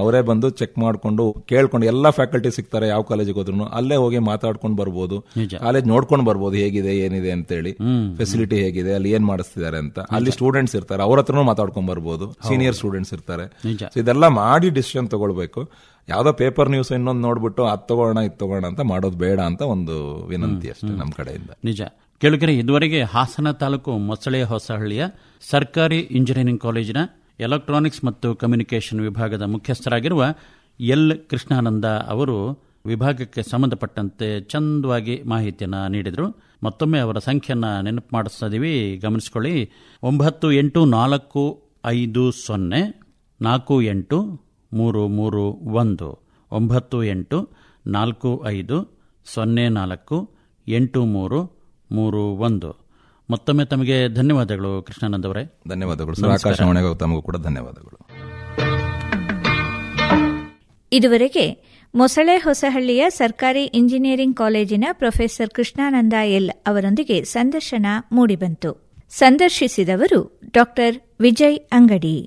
ಅವರೇ ಬಂದು ಚೆಕ್ ಮಾಡ್ಕೊಂಡು ಕೇಳ್ಕೊಂಡು, ಎಲ್ಲಾ ಫ್ಯಾಕಲ್ಟಿ ಸಿಗ್ತಾರೆ ಯಾವ ಕಾಲೇಜಿಗೆ ಹೋದ್ರು, ಅಲ್ಲೇ ಹೋಗಿ ಮಾತಾಡ್ಕೊಂಡು ಬರ್ಬೋದು, ಕಾಲೇಜ್ ನೋಡ್ಕೊಂಡು ಬರ್ಬೋದು ಹೇಗಿದೆ ಏನಿದೆ ಅಂತೇಳಿ, ಫೆಸಿಲಿಟಿ ಹೇಗಿದೆ, ಅಲ್ಲಿ ಏನ್ ಮಾಡಿಸ್ತಿದ್ದಾರೆ ಅಂತ. ಅಲ್ಲಿ ಸ್ಟೂಡೆಂಟ್ಸ್ ಇರ್ತಾರೆ, ಅವ್ರ ಹತ್ರನೂ ಮಾತಾಡ್ಕೊಂಡು ಬರ್ಬೋದು, ಸೀನಿಯರ್ ಸ್ಟೂಡೆಂಟ್ಸ್ ಇರ್ತಾರೆ. ಇದೆಲ್ಲ ಮಾಡಿ ಡಿಸಿಷನ್ ತಗೊಳ್ಬೇಕು. ಯಾವ್ದೋ ಪೇಪರ್ ನ್ಯೂಸ್ ಇನ್ನೊಂದು ನೋಡ್ಬಿಟ್ಟು ಅದ್ ತಗೋಣ ಇದು ತಗೋಣ ಅಂತ ಮಾಡೋದು ಬೇಡ ಅಂತ ಒಂದು ವಿನಂತಿ ಅಷ್ಟೇ ನಮ್ಮ ಕಡೆಯಿಂದ. ನಿಜ. ಕೇಳುಗರೆ, ಇದುವರೆಗೆ ಹಾಸನ ತಾಲೂಕು ಮೊಸಳೆ ಹೊಸಹಳ್ಳಿಯ ಸರ್ಕಾರಿ ಇಂಜಿನಿಯರಿಂಗ್ ಕಾಲೇಜಿನ ಎಲೆಕ್ಟ್ರಾನಿಕ್ಸ್ ಮತ್ತು ಕಮ್ಯುನಿಕೇಷನ್ ವಿಭಾಗದ ಮುಖ್ಯಸ್ಥರಾಗಿರುವ ಎಲ್ ಕೃಷ್ಣಾನಂದ ಅವರು ವಿಭಾಗಕ್ಕೆ ಸಂಬಂಧಪಟ್ಟಂತೆ ಚಂದವಾಗಿ ಮಾಹಿತಿಯನ್ನು ನೀಡಿದರು. ಮತ್ತೊಮ್ಮೆ ಅವರ ಸಂಖ್ಯೆಯನ್ನು ನೆನಪು ಮಾಡಿಸ್ತಾ ಇದೀವಿ, ಗಮನಿಸಿಕೊಳ್ಳಿ. 9845 48 331 9845 04 8331. ಮತ್ತೊಮ್ಮೆ ತಮಗೆ ಧನ್ಯವಾದಗಳು ಕೃಷ್ಣಾನಂದ್ ಅವರೇ. ಧನ್ಯವಾದಗಳು ಸರ್. ಆಕಾಶವಾಣಿಗೂ ತಮಗೂ ಕೂಡ ಧನ್ಯವಾದಗಳು. ಇದುವರೆಗೆ ಮೊಸಳೆ ಹೊಸಹಳ್ಳಿಯ ಸರ್ಕಾರಿ ಇಂಜಿನಿಯರಿಂಗ್ ಕಾಲೇಜಿನ ಪ್ರೊಫೆಸರ್ ಕೃಷ್ಣಾನಂದ ಎಲ್ ಅವರೊಂದಿಗೆ ಸಂದರ್ಶನ ಮೂಡಿಬಂತು. ಸಂದರ್ಶಿಸಿದವರು ಡಾ ವಿಜಯ್ ಅಂಗಡಿ.